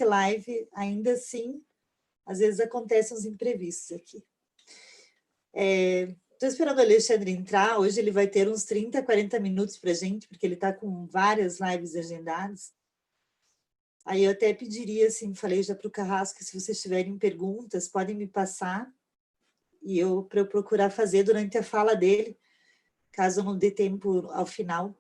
live, ainda assim, às vezes acontecem uns imprevistos aqui. Estou esperando o Alexandre entrar, hoje ele vai ter uns 30, 40 minutos para a gente, porque ele está com várias lives agendadas. Aí eu até pediria, assim, falei já para o Carrasco, que se vocês tiverem perguntas, podem me passar, e para eu procurar fazer durante a fala dele, caso não dê tempo ao final.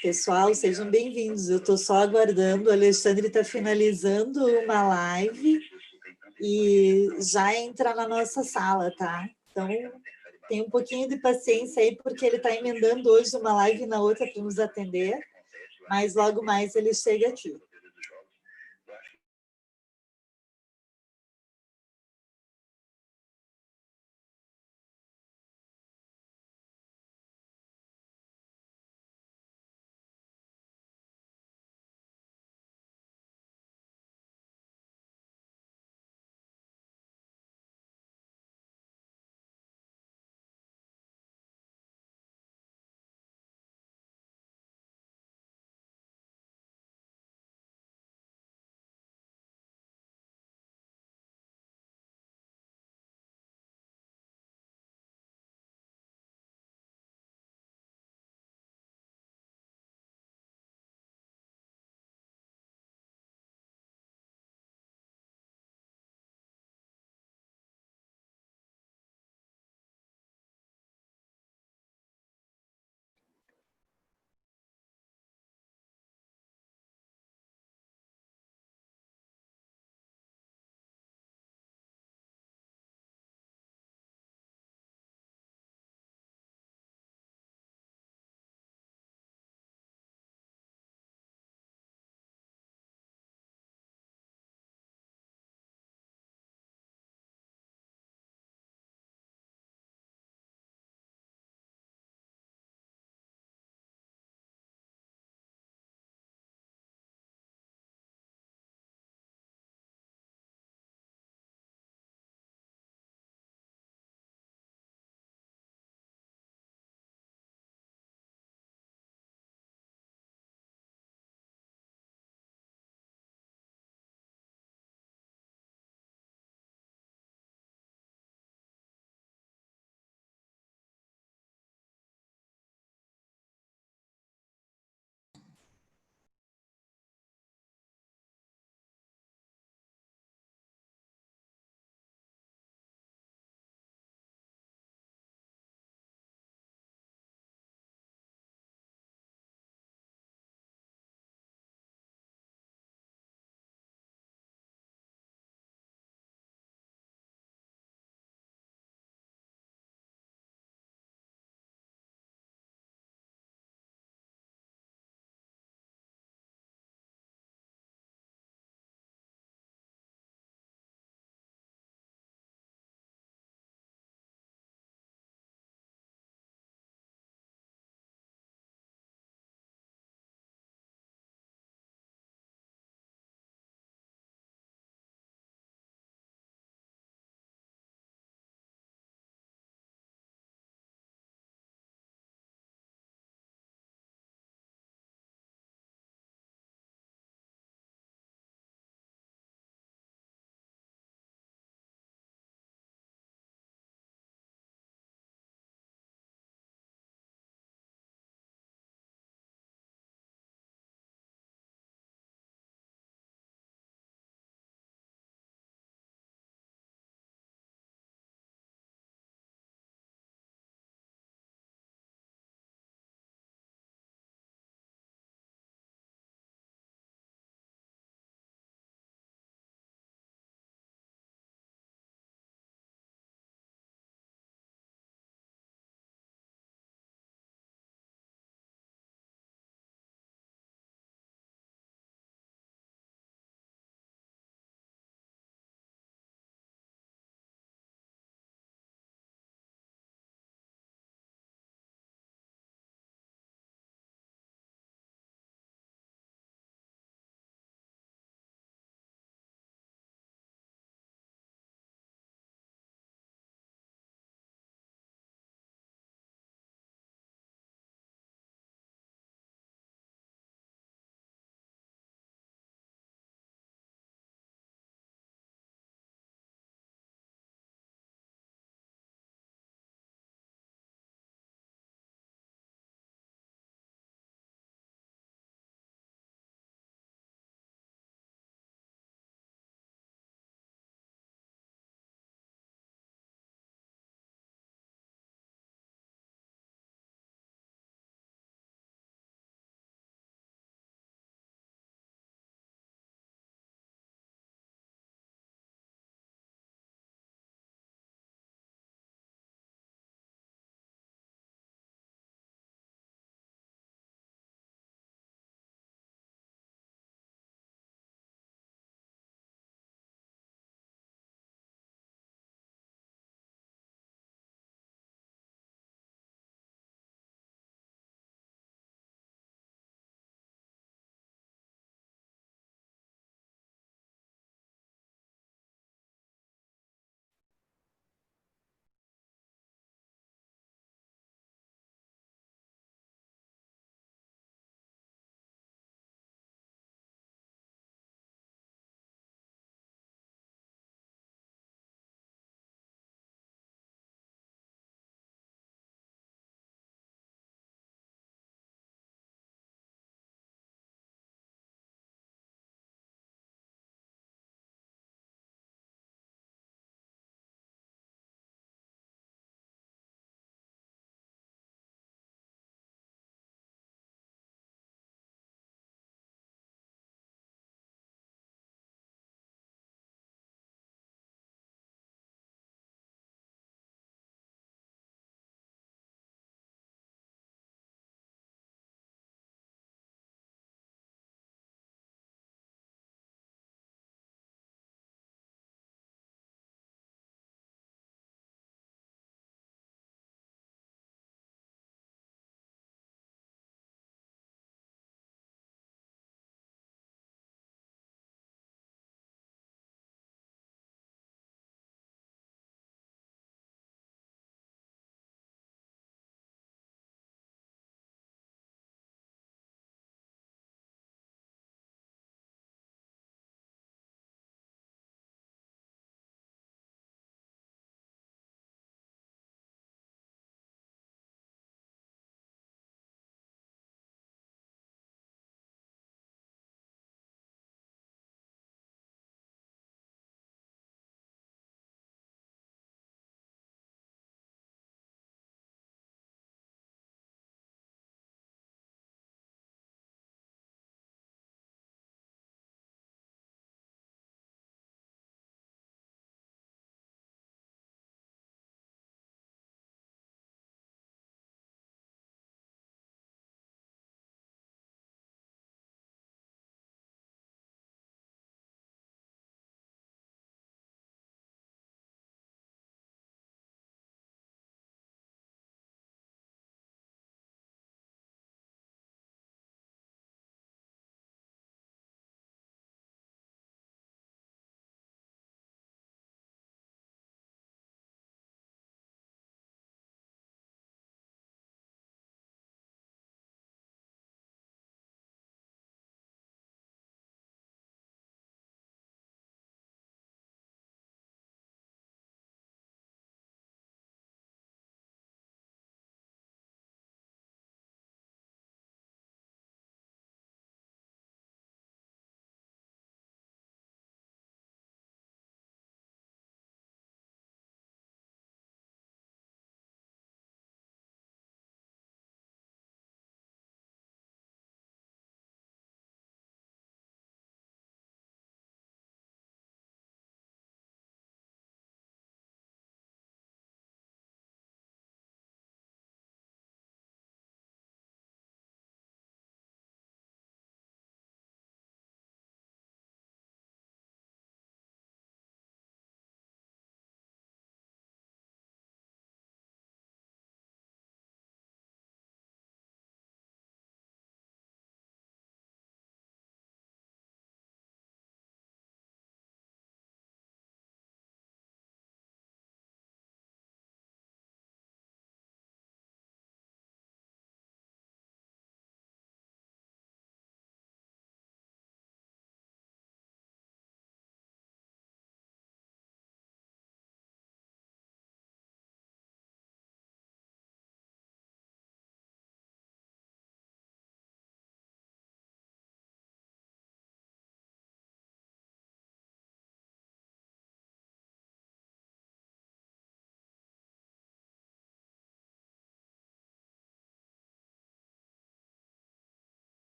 Pessoal, sejam bem-vindos. Eu estou só aguardando. O Alexandre está finalizando uma live e já entra na nossa sala, tá? Então, tem um pouquinho de paciência aí, porque ele está emendando hoje uma live na outra para nos atender, mas logo mais ele chega aqui.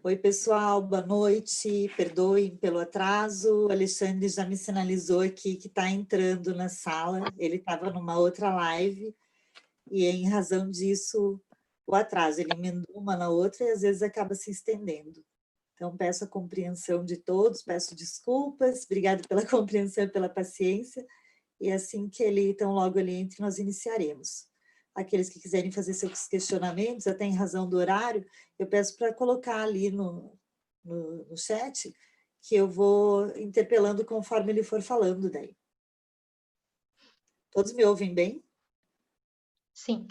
Oi, pessoal, boa noite. Perdoem pelo atraso. O Alexandre já me sinalizou aqui que está entrando na sala. Ele estava numa outra live e, em razão disso, o atraso. Ele emendou uma na outra e às vezes acaba se estendendo. Então, peço a compreensão de todos, peço desculpas. Obrigada pela compreensão e pela paciência. E assim que ele, tão logo ele entre, nós iniciaremos. Aqueles que quiserem fazer seus questionamentos, até em razão do horário, eu peço para colocar ali no chat, que eu vou interpelando conforme ele for falando daí. Todos me ouvem bem? Sim.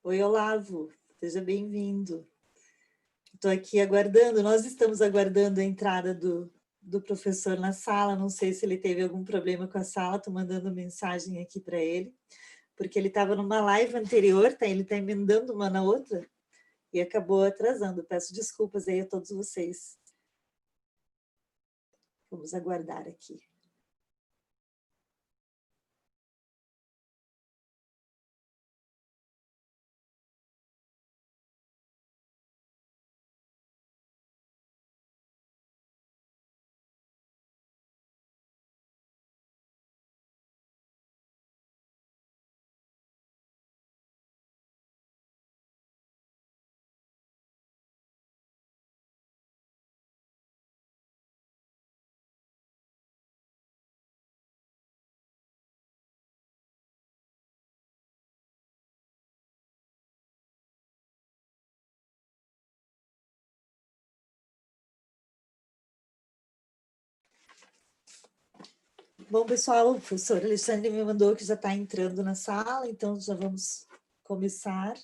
Oi, Olavo, seja bem-vindo. Estou aqui aguardando, nós estamos aguardando a entrada do professor na sala, não sei se ele teve algum problema com a sala, estou mandando mensagem aqui para ele, porque ele estava numa live anterior, ele está emendando uma na outra, e acabou atrasando. Peço desculpas aí a todos vocês. Vamos aguardar aqui. Bom, pessoal, o professor Alexandre me mandou que já está entrando na sala, então já vamos começar.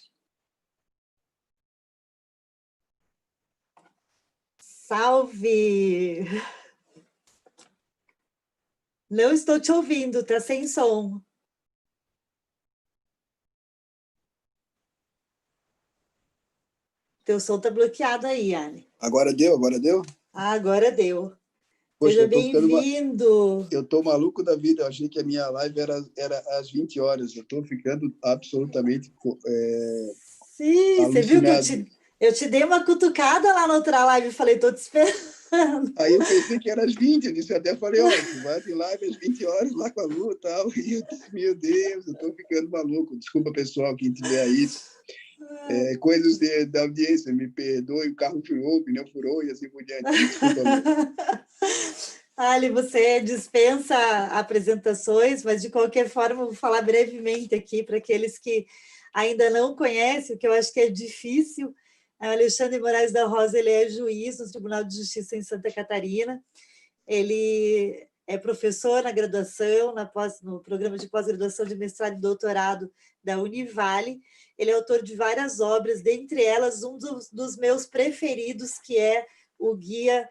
Salve! Não estou te ouvindo, está sem som. Teu som está bloqueado aí, Anne. Agora deu? Agora deu? Ah, agora deu. Poxa, Seja bem-vindo. Eu tô maluco da vida. Eu achei que a minha live era às 20 horas. Eu tô ficando absolutamente Sim, você viu que alucinado. eu te dei uma cutucada lá na outra live e falei, tô te esperando. Aí eu pensei que era às 20. Eu disse, até falei, ó, tu vai de live às 20 horas lá com a Lu e tal. E eu disse, meu Deus, eu tô ficando maluco. Desculpa, pessoal, quem tiver aí. Coisas da audiência, me perdoe, o carro furou, o pneu furou e assim por diante. Desculpa, Lu. Ali, você dispensa apresentações, mas de qualquer forma, eu vou falar brevemente aqui para aqueles que ainda não conhecem, o que eu acho que é difícil. O Alexandre Moraes da Rosa, ele é juiz no Tribunal de Justiça em Santa Catarina. Ele é professor na graduação, no programa de pós-graduação de mestrado e doutorado da Univale. Ele é autor de várias obras, dentre elas um dos meus preferidos, que é o Guia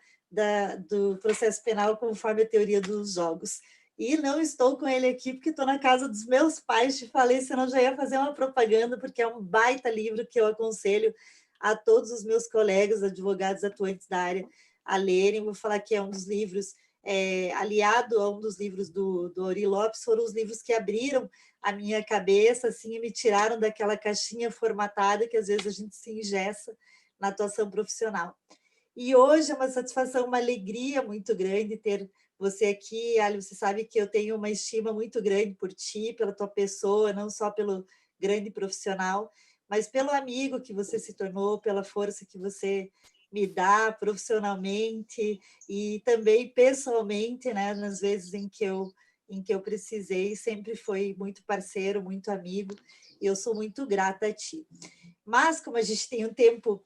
do Processo Penal conforme a Teoria dos Jogos. E não estou com ele aqui porque estou na casa dos meus pais, te falei, senão já ia fazer uma propaganda, porque é um baita livro que eu aconselho a todos os meus colegas, advogados atuantes da área, a lerem. Vou falar que é um dos livros, aliado a um dos livros do Ori Lopes, foram os livros que abriram a minha cabeça assim, e me tiraram daquela caixinha formatada que às vezes a gente se engessa na atuação profissional. E hoje é uma satisfação, uma alegria muito grande ter você aqui, Ali. Você sabe que eu tenho uma estima muito grande por ti, pela tua pessoa, não só pelo grande profissional, mas pelo amigo que você se tornou, pela força que você me dá profissionalmente e também pessoalmente, né, nas vezes em que eu precisei, sempre foi muito parceiro, muito amigo, e eu sou muito grata a ti. Mas, como a gente tem um tempo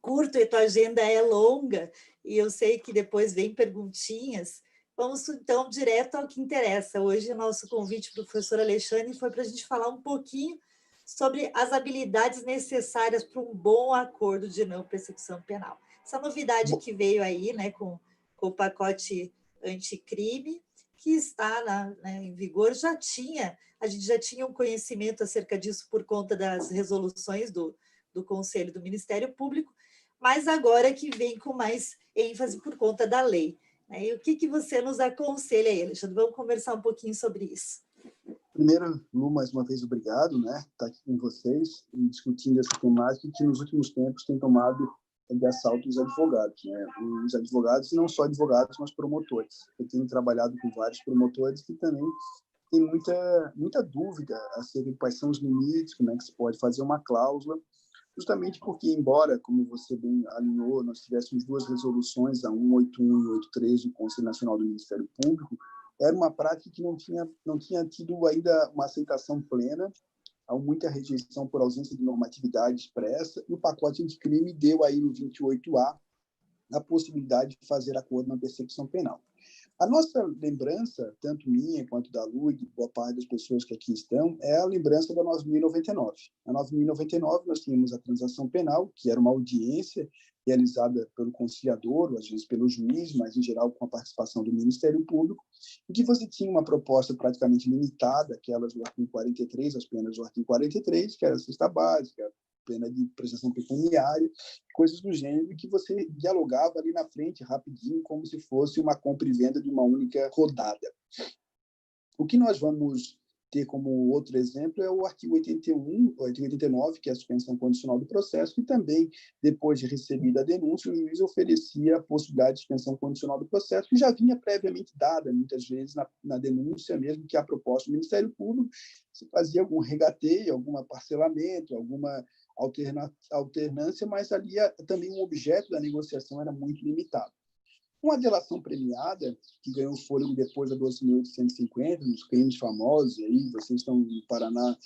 curto e tua agenda é longa, e eu sei que depois vem perguntinhas, vamos então direto ao que interessa. Hoje, nosso convite para o professor Alexandre foi para a gente falar um pouquinho sobre as habilidades necessárias para um bom acordo de não persecução penal. Essa novidade que veio aí, né, com o pacote anticrime, que está em vigor, a gente já tinha um conhecimento acerca disso por conta das resoluções do Conselho do Ministério Público, mas agora que vem com mais ênfase por conta da lei. E o que você nos aconselha aí, Alexandre? Vamos conversar um pouquinho sobre isso. Primeiro, Lu, mais uma vez, obrigado, né? Estar aqui com vocês e discutindo essa temática que nos últimos tempos tem tomado de assalto os advogados, né? Os advogados, não só advogados, mas promotores. Eu tenho trabalhado com vários promotores que também têm muita dúvida acerca de quais são os limites, como é que se pode fazer uma cláusula, justamente porque, embora, como você bem alinhou, nós tivéssemos duas resoluções, a 181 e 183 do Conselho Nacional do Ministério Público, era uma prática que não tinha tido ainda uma aceitação plena, há muita rejeição por ausência de normatividade expressa, e o pacote anticrime deu aí no 28A a possibilidade de fazer acordo na persecução penal. A nossa lembrança, tanto minha quanto da Lu e de boa parte das pessoas que aqui estão, é a lembrança da 9.099. Na 9.099, nós tínhamos a transação penal, que era uma audiência realizada pelo conciliador, ou às vezes pelo juiz, mas em geral com a participação do Ministério Público, em que você tinha uma proposta praticamente limitada, aquelas do artigo 43, as penas do artigo 43, que era a cesta básica, pena de prestação pecuniária, coisas do gênero, que você dialogava ali na frente, rapidinho, como se fosse uma compra e venda de uma única rodada. O que nós vamos ter como outro exemplo é o artigo 81, o artigo 89, que é a suspensão condicional do processo, que também, depois de recebida a denúncia, o juiz oferecia a possibilidade de suspensão condicional do processo, que já vinha previamente dada, muitas vezes, na denúncia, mesmo que a proposta do Ministério Público, se fazia algum regateio, algum parcelamento, alguma alternância, mas ali também o objeto da negociação era muito limitado. Uma delação premiada, que ganhou fôlego depois da 12.850, nos crimes famosos, e aí vocês estão no Paraná,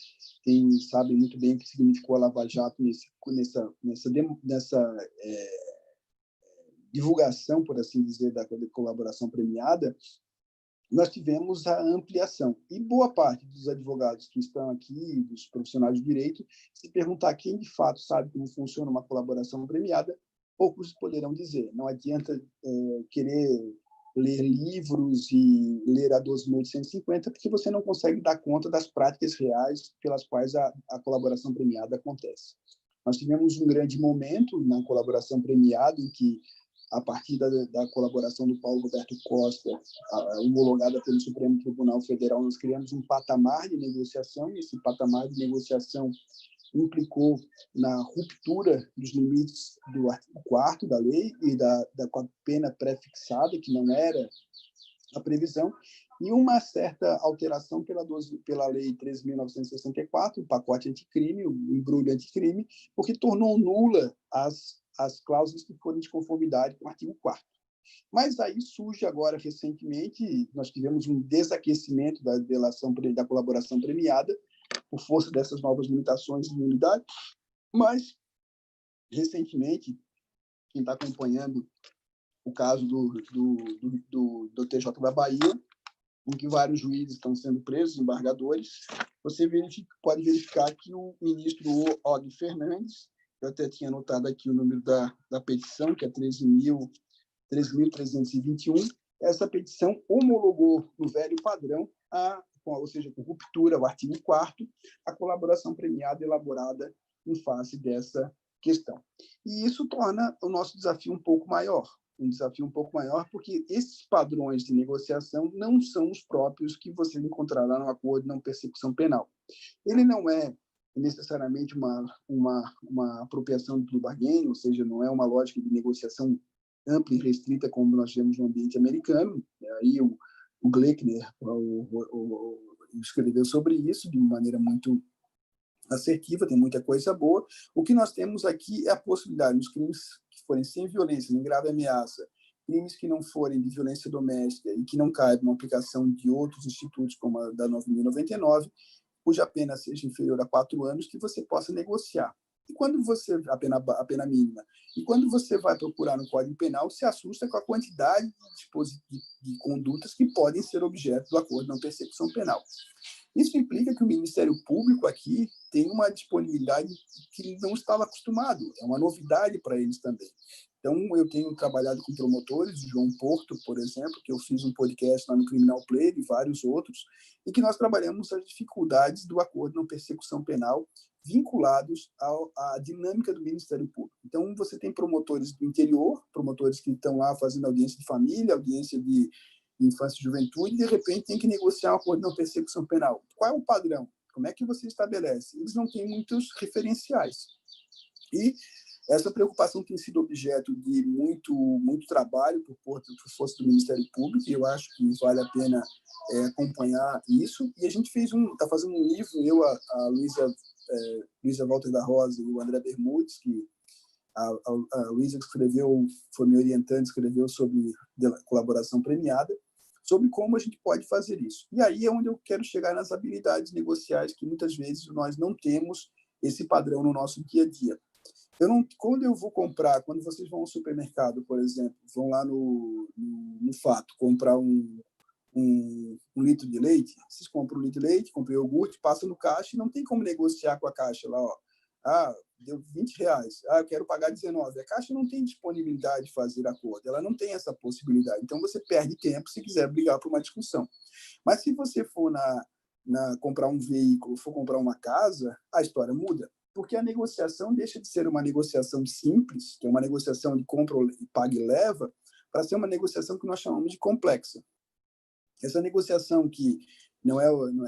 sabem muito bem o que significou a Lava Jato nessa divulgação, por assim dizer, da colaboração premiada, nós tivemos a ampliação. E boa parte dos advogados que estão aqui, dos profissionais de direito, se perguntar quem de fato sabe como funciona uma colaboração premiada, poucos poderão dizer. Não adianta querer ler livros e ler a 12.850, porque você não consegue dar conta das práticas reais pelas quais a colaboração premiada acontece. Nós tivemos um grande momento na colaboração premiada, em que, a partir da colaboração do Paulo Roberto Costa, homologada pelo Supremo Tribunal Federal, nós criamos um patamar de negociação, e esse patamar de negociação implicou na ruptura dos limites do artigo 4º da lei e da pena pré-fixada, que não era a previsão, e uma certa alteração pela Lei 13.964, o pacote anticrime, o embrulho anticrime, porque tornou nula as cláusulas que foram de conformidade com o artigo 4º. Mas aí surge agora, recentemente, nós tivemos um desaquecimento da colaboração premiada, por força dessas novas limitações de nulidade, mas, recentemente, quem está acompanhando o caso do TJ da Bahia, em que vários juízes estão sendo presos, embargadores, você pode verificar que o ministro Og Fernandes, eu até tinha anotado aqui o número da petição, que é 13.321, essa petição homologou no velho padrão, ou seja, com ruptura, o artigo 4º, a colaboração premiada elaborada em face dessa questão. E isso torna o nosso desafio um pouco maior, porque esses padrões de negociação não são os próprios que você encontrará no acordo de não persecução penal. Ele não é necessariamente uma apropriação do bargain, ou seja, não é uma lógica de negociação ampla e restrita como nós vemos no ambiente americano. Aí o Gleickner escreveu sobre isso de maneira muito assertiva, tem muita coisa boa. O que nós temos aqui é a possibilidade, nos crimes que forem sem violência, nem grave ameaça, crimes que não forem de violência doméstica e que não caibam na aplicação de outros institutos, como a da 9.099, cuja pena seja inferior a 4 anos, que você possa negociar. E quando você a pena mínima, e quando você vai procurar no Código Penal, se assusta com a quantidade de condutas que podem ser objeto do acordo de não persecução penal. Isso implica que o Ministério Público aqui tem uma disponibilidade que ele não estava acostumado, é uma novidade para eles também. Então, eu tenho trabalhado com promotores, o João Porto, por exemplo, que eu fiz um podcast lá no Criminal Player e vários outros, em que nós trabalhamos as dificuldades do acordo de não persecução penal vinculados à dinâmica do Ministério Público. Então, você tem promotores do interior, promotores que estão lá fazendo audiência de família, audiência de infância e juventude, e de repente tem que negociar um acordo de não persecução penal. Qual é o padrão? Como é que você estabelece? Eles não têm muitos referenciais. E essa preocupação tem sido objeto de muito trabalho por força do Ministério Público, e eu acho que vale a pena acompanhar isso. E a gente está fazendo um livro, eu, a Luísa Walter da Rosa e o André Bermudes, que a Luísa escreveu, foi minha orientante, escreveu sobre colaboração premiada, sobre como a gente pode fazer isso. E aí é onde eu quero chegar nas habilidades negociais, que muitas vezes nós não temos esse padrão no nosso dia a dia. Quando eu vou comprar, quando vocês vão ao supermercado, por exemplo, vão lá no no fato, comprar um litro de leite, vocês compram um litro de leite, compram iogurte, passam no caixa e não tem como negociar com a caixa lá, ó. Ah, deu R$ 20. Ah, eu quero pagar 19. A caixa não tem disponibilidade de fazer acordo, ela não tem essa possibilidade. Então, você perde tempo se quiser brigar por uma discussão. Mas se você for comprar um veículo, for comprar uma casa, a história muda. Porque a negociação deixa de ser uma negociação simples, que é uma negociação de compra, paga e leva, para ser uma negociação que nós chamamos de complexa. Essa negociação que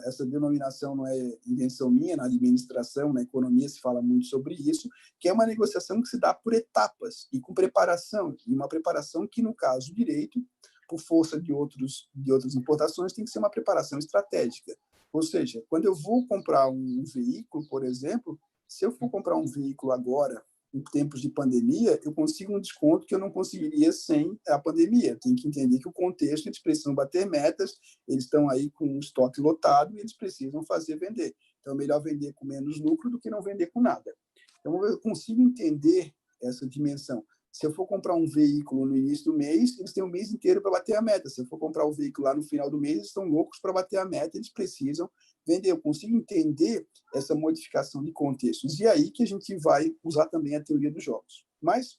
essa denominação não é invenção minha, na administração, na economia se fala muito sobre isso, que é uma negociação que se dá por etapas e com preparação, e uma preparação que, no caso, o direito, por força de outras importações, tem que ser uma preparação estratégica. Ou seja, quando eu vou comprar um veículo, por exemplo, se eu for comprar um veículo agora, em tempos de pandemia, eu consigo um desconto que eu não conseguiria sem a pandemia. Tem que entender que o contexto, eles precisam bater metas, eles estão aí com o estoque lotado e eles precisam vender. Então, é melhor vender com menos lucro do que não vender com nada. Então, eu consigo entender essa dimensão. Se eu for comprar um veículo no início do mês, eles têm o mês inteiro para bater a meta. Se eu for comprar o veículo lá no final do mês, eles estão loucos para bater a meta, eles precisam vender. Eu consigo entender essa modificação de contextos. E aí que a gente vai usar também a teoria dos jogos. Mas,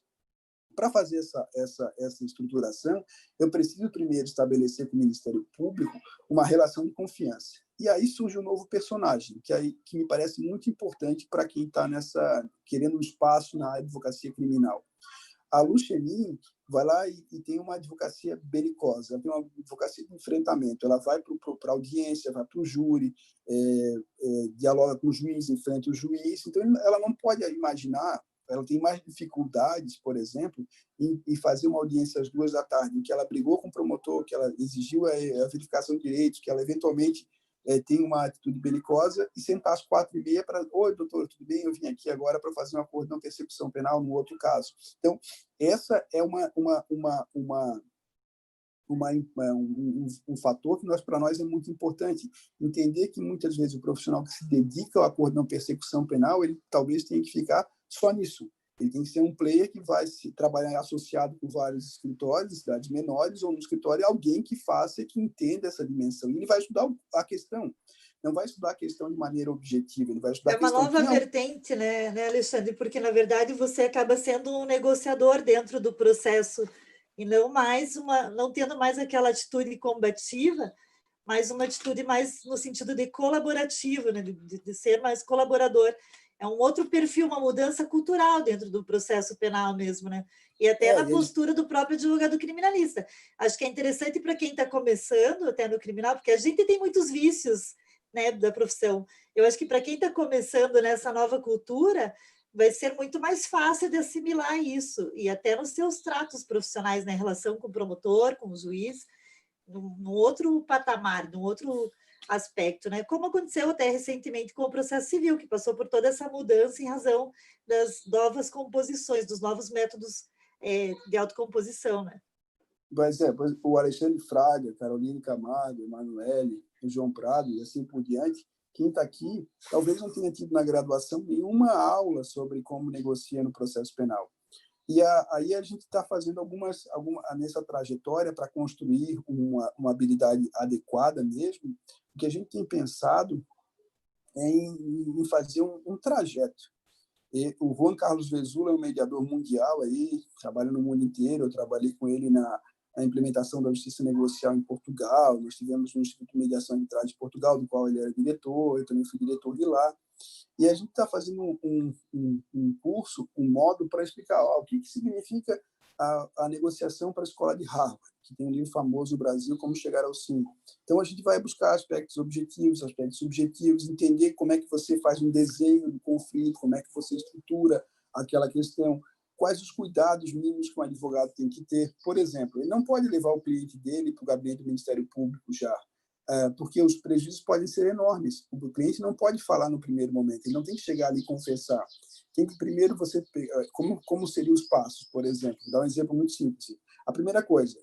para fazer essa estruturação, eu preciso primeiro estabelecer com o Ministério Público uma relação de confiança. E aí surge um novo personagem, que me parece muito importante para quem está querendo um espaço na advocacia criminal. A Lu Chenin vai lá e tem uma advocacia belicosa, ela tem uma advocacia de enfrentamento, ela vai para a audiência, vai para o júri, dialoga com o juiz, enfrenta o juiz, então ela não pode imaginar, ela tem mais dificuldades, por exemplo, em fazer uma audiência às 2 da tarde, em que ela brigou com o promotor, que ela exigiu a verificação de direitos, que ela eventualmente tem uma atitude belicosa, e sentar às 4h30 para: oi, doutor, tudo bem? Eu vim aqui agora para fazer um acordo de não persecução penal no outro caso. Então, essa é um fator que para nós é muito importante. Entender que muitas vezes o profissional que se dedica ao acordo de não persecução penal, ele talvez tenha que ficar só nisso. Ele tem que ser um player que vai trabalhar associado com vários escritórios, cidades menores, ou no escritório alguém que faça e que entenda essa dimensão. E ele vai estudar a questão. Não vai estudar a questão de maneira objetiva, ele vai estudar a questão... É uma nova vertente, né, Alexandre? Porque, na verdade, você acaba sendo um negociador dentro do processo e não tendo mais aquela atitude combativa, mas uma atitude mais no sentido de colaborativo, né, de ser mais colaborador. É um outro perfil, uma mudança cultural dentro do processo penal mesmo, né? E até na postura do próprio advogado criminalista. Acho que é interessante para quem está começando até no criminal, porque a gente tem muitos vícios, né, da profissão. Eu acho que para quem está começando nessa nova cultura, vai ser muito mais fácil de assimilar isso, e até nos seus tratos profissionais, na relação com o promotor, com o juiz, num outro patamar, num outro aspecto, né? Como aconteceu até recentemente com o processo civil, que passou por toda essa mudança em razão das novas composições, dos novos métodos de autocomposição, né? Pois o Alexandre Fraga, Caroline Camargo, Emanuele, o João Prado e assim por diante, quem está aqui talvez não tenha tido na graduação nenhuma aula sobre como negocia no processo penal. E aí a gente está fazendo nessa trajetória para construir uma habilidade adequada mesmo. O que a gente tem pensado é em fazer um trajeto. E o Juan Carlos Vezula é um mediador mundial, aí, trabalha no mundo inteiro. Eu trabalhei com ele na implementação da justiça negocial em Portugal. Nós tivemos um Instituto de Mediação Arbitral de Portugal, do qual ele era diretor, eu também fui diretor de lá. E a gente está fazendo um curso, um módulo para explicar o que significa a negociação para a escola de Harvard, que tem um livro famoso no Brasil, Como Chegar ao Sim. Então, a gente vai buscar aspectos objetivos, aspectos subjetivos, entender como é que você faz um desenho do conflito, como é que você estrutura aquela questão, quais os cuidados mínimos que um advogado tem que ter. Por exemplo, ele não pode levar o cliente dele para o gabinete do Ministério Público já, porque os prejuízos podem ser enormes. O cliente não pode falar no primeiro momento, ele não tem que chegar ali e confessar. Tem que primeiro você... Como seriam os passos, por exemplo? Vou dar um exemplo muito simples. A primeira coisa,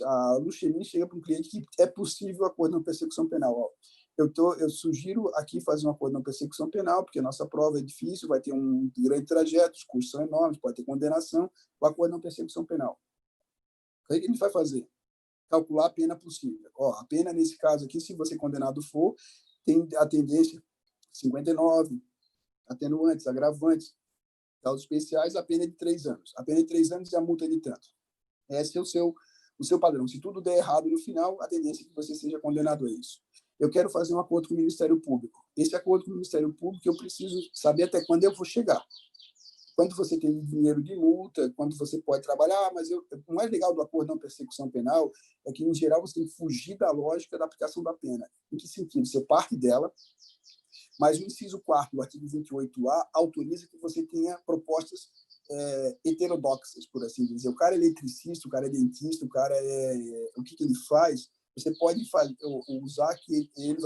a Lu Chenin chega para um cliente que é possível acordo na persecução penal. Eu sugiro aqui fazer um acordo na persecução penal, porque a nossa prova é difícil, vai ter um grande trajeto, os custos são enormes, pode ter condenação, o acordo na persecução penal. O que a gente vai fazer? calcular a pena possível. Ó, a pena, nesse caso aqui, se você condenado for, tem a tendência 59, atenuantes, agravantes, causas especiais, a pena é de 3 anos. A pena é de 3 anos e a multa é de tanto. Esse é o seu padrão. Se tudo der errado no final, a tendência é que você seja condenado a isso. Eu quero fazer um acordo com o Ministério Público. Esse acordo com o Ministério Público, eu preciso saber até quando eu vou chegar. Quanto você tem de dinheiro de multa, quanto você pode trabalhar, mas o mais legal do acordo não persecução penal é que, em geral, você tem que fugir da lógica da aplicação da pena. Em que sentido? Você parte dela, mas o inciso 4º do artigo 28A autoriza que você tenha propostas heterodoxas, por assim dizer. O cara é eletricista, o cara é dentista, o cara o que ele faz, você pode usar que ele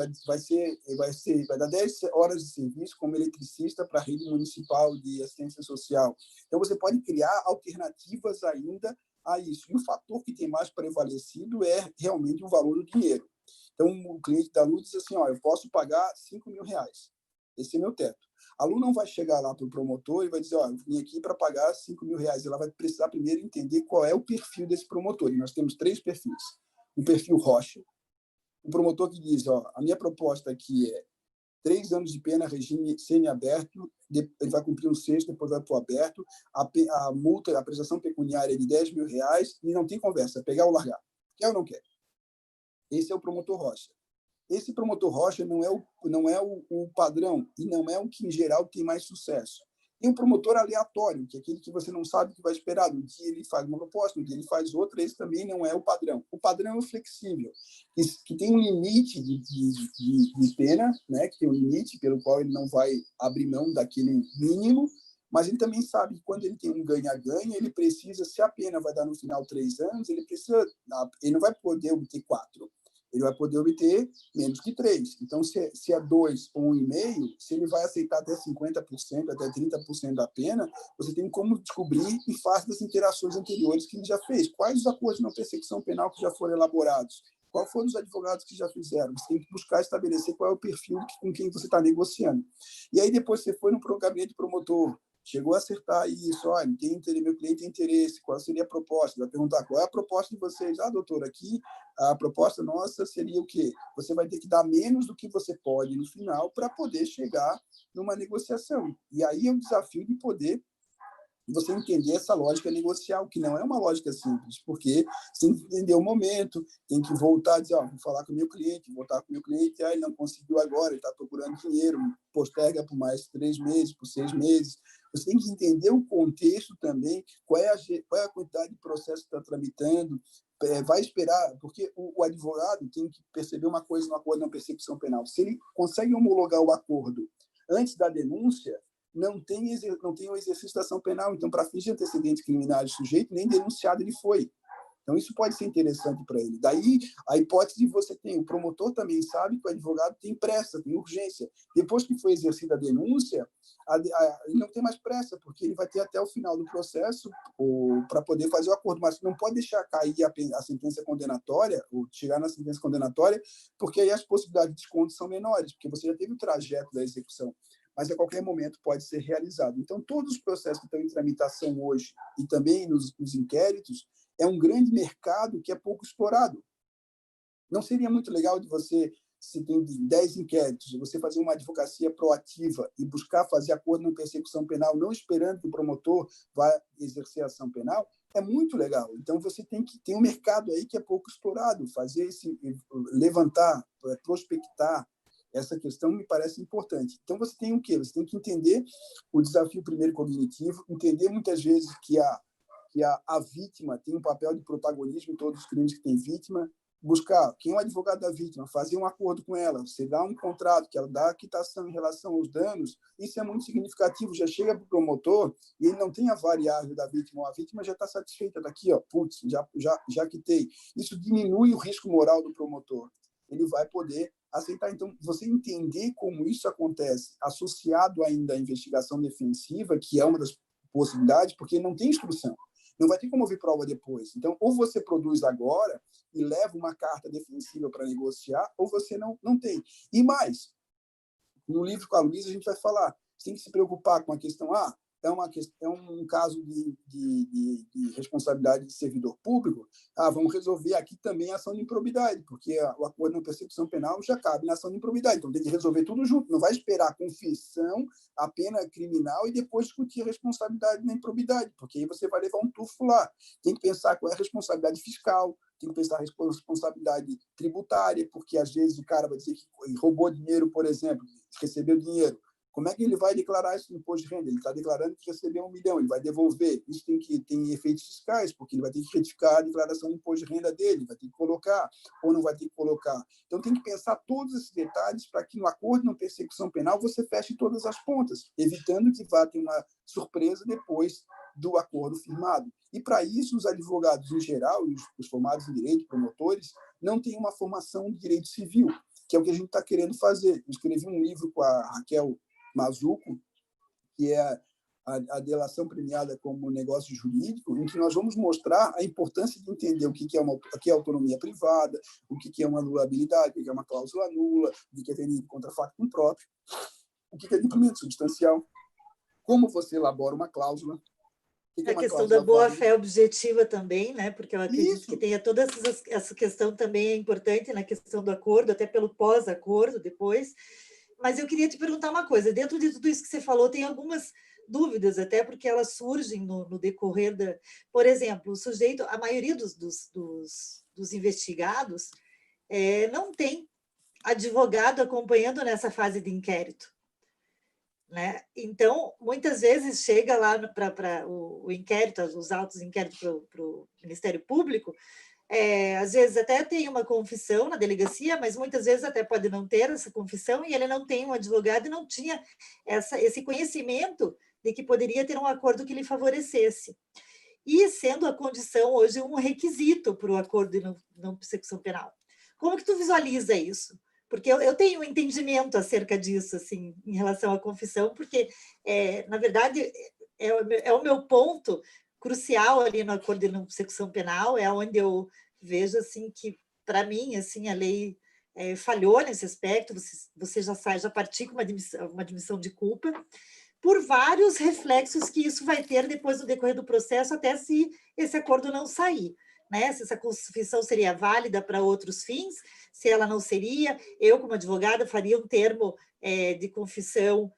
vai dar 10 horas de serviço como eletricista para a rede municipal de assistência social. Então, você pode criar alternativas ainda a isso. E o fator que tem mais prevalecido é realmente o valor do dinheiro. Então, o cliente da Lu diz assim, ó, eu posso pagar R$5.000. Esse é meu teto. A Lu não vai chegar lá para o promotor e vai dizer, ó, eu vim aqui para pagar R$5.000. Ela vai precisar primeiro entender qual é o perfil desse promotor. E nós temos 3 perfis. Um perfil rocha, um promotor que diz, ó, a minha proposta aqui é 3 anos de pena, regime semiaberto, ele vai cumprir um 6º, depois vai para o aberto, a multa, a prestação pecuniária é de R$10.000 e não tem conversa, é pegar ou largar. Quer ou não quer? Esse é o promotor rocha. Esse promotor rocha não é o padrão e não é o que, em geral, tem mais sucesso. Tem um promotor aleatório, que é aquele que você não sabe o que vai esperar. No dia ele faz uma proposta, no dia ele faz outra, esse também não é o padrão. O padrão é o flexível, que tem um limite de pena, né? Que tem um limite pelo qual ele não vai abrir mão daquele mínimo, mas ele também sabe que quando ele tem um ganha-ganha, ele precisa, se a pena vai dar no final 3 anos, ele não vai poder obter 4. Ele vai poder obter menos que 3. Então, se é 2 ou 1,5, se ele vai aceitar até 50%, até 30% da pena, você tem como descobrir em face das interações anteriores que ele já fez. Quais os acordos de não persecução penal que já foram elaborados? Qual foram os advogados que já fizeram? Você tem que buscar estabelecer qual é o perfil com quem você está negociando. E aí, depois, você foi no gabinete promotor, chegou a acertar isso, olha, meu cliente tem interesse, qual seria a proposta? Vai perguntar qual é a proposta de vocês. Ah, doutor, aqui a proposta nossa seria o quê? Você vai ter que dar menos do que você pode no final para poder chegar numa negociação. E aí é um desafio de poder você entender essa lógica negocial, que não é uma lógica simples, porque você tem que entender o momento, tem que voltar e dizer, ó, vou falar com o meu cliente, voltar com o meu cliente, ele não conseguiu agora, ele está procurando dinheiro, posterga por mais 3 meses, por 6 meses. Você tem que entender o contexto também, qual é a quantidade de processo que está tramitando, vai esperar, porque o advogado tem que perceber uma coisa no acordo de não persecução penal. Se ele consegue homologar o acordo antes da denúncia, não tem o exercício da ação penal. Então, para fins de antecedentes criminais do sujeito, nem denunciado ele foi. Então, isso pode ser interessante para ele. Daí, a hipótese de você tem, o promotor também sabe que o advogado tem pressa, tem urgência. Depois que foi exercida a denúncia, ele não tem mais pressa, porque ele vai ter até o final do processo para poder fazer o acordo. Mas não pode deixar cair a sentença condenatória, ou chegar na sentença condenatória, porque aí as possibilidades de desconto são menores, porque você já teve o trajeto da execução, mas a qualquer momento pode ser realizado. Então, todos os processos que estão em tramitação hoje e também nos inquéritos é um grande mercado que é pouco explorado. Não seria muito legal de você, se tem 10 inquéritos, você fazer uma advocacia proativa e buscar fazer acordo na persecução penal, não esperando que o promotor vá exercer a ação penal? É muito legal. Então, você tem um mercado aí que é pouco explorado. Levantar, prospectar, essa questão me parece importante. Então, você tem o quê? Você tem que entender o desafio primeiro cognitivo, entender muitas vezes que a vítima tem um papel de protagonismo em todos os crimes que tem vítima, buscar quem é o advogado da vítima, fazer um acordo com ela, você dá um contrato, que ela dá a quitação em relação aos danos, isso é muito significativo, já chega para o promotor e ele não tem a variável da vítima, a vítima já está satisfeita daqui, ó, putz, já quitei. Isso diminui o risco moral do promotor. Ele vai poder aceitar. Então, você entender como isso acontece, associado ainda à investigação defensiva, que é uma das possibilidades, porque não tem instrução. Não vai ter como ouvir prova depois. Então, ou você produz agora e leva uma carta defensiva para negociar, ou você não tem. E mais, no livro com a Luísa, a gente vai falar, você tem que se preocupar com a questão, é um caso de responsabilidade de servidor público, vamos resolver aqui também a ação de improbidade, porque o acordo na persecução penal já cabe na ação de improbidade, então tem que resolver tudo junto, não vai esperar a confissão, a pena criminal e depois discutir a responsabilidade na improbidade, porque aí você vai levar um tufo lá. Tem que pensar qual é a responsabilidade fiscal, tem que pensar a responsabilidade tributária, porque às vezes o cara vai dizer que roubou dinheiro, por exemplo, recebeu dinheiro. Como é que ele vai declarar isso no imposto de renda? Ele está declarando que recebeu 1 milhão, ele vai devolver. Isso tem efeitos fiscais, porque ele vai ter que retificar a declaração do imposto de renda dele, vai ter que colocar ou não vai ter que colocar. Então, tem que pensar todos esses detalhes para que no acordo de persecução penal você feche todas as pontas, evitando que vá ter uma surpresa depois do acordo firmado. E, para isso, os advogados, em geral, e os formados em direito, promotores, não têm uma formação de direito civil, que é o que a gente está querendo fazer. Eu escrevi um livro com a Raquel Mazuco, que é a delação premiada como negócio jurídico, em que nós vamos mostrar a importância de entender o que é autonomia privada, o que é uma anulabilidade, o que é uma cláusula nula, o que é venir contra facto próprio, o que é cumprimento substancial, como você elabora uma cláusula. A questão da boa-fé objetiva também, né? Porque eu acredito que tenha toda essa questão também é importante na questão do acordo, até pelo pós-acordo depois. Mas eu queria te perguntar uma coisa, dentro de tudo isso que você falou, tem algumas dúvidas, até porque elas surgem no decorrer da... Por exemplo, o sujeito, a maioria dos investigados não tem advogado acompanhando nessa fase de inquérito, né? Então, muitas vezes chega lá para o inquérito, os autos de inquérito para o Ministério Público, às vezes até tem uma confissão na delegacia, mas muitas vezes até pode não ter essa confissão e ele não tem um advogado e não tinha esse conhecimento de que poderia ter um acordo que lhe favorecesse. E sendo a condição hoje um requisito para o acordo de não persecução penal. Como que tu visualiza isso? Porque eu tenho um entendimento acerca disso, assim, em relação à confissão, porque, na verdade, é o meu ponto crucial ali no acordo de não persecução penal, é onde eu vejo assim que, para mim, assim, a lei falhou nesse aspecto, você já partiu com uma admissão de culpa, por vários reflexos que isso vai ter depois do decorrer do processo, até se esse acordo não sair. Né? Se essa confissão seria válida para outros fins, se ela não seria, eu, como advogada, faria um termo de confissão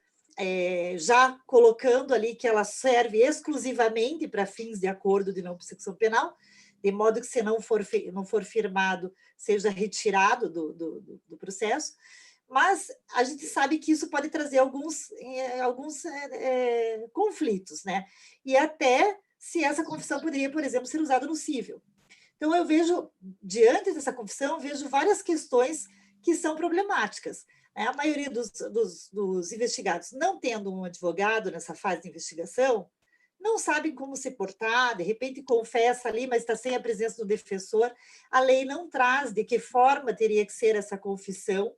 já colocando ali que ela serve exclusivamente para fins de acordo de não persecução penal, de modo que, se não for firmado, seja retirado do processo. Mas a gente sabe que isso pode trazer alguns conflitos, né? E até se essa confissão poderia, por exemplo, ser usada no cível. Então, eu vejo, diante dessa confissão, vejo várias questões que são problemáticas. A maioria dos investigados, não tendo um advogado nessa fase de investigação, não sabem como se portar, de repente confessa ali, mas está sem a presença do defensor. A lei não traz de que forma teria que ser essa confissão,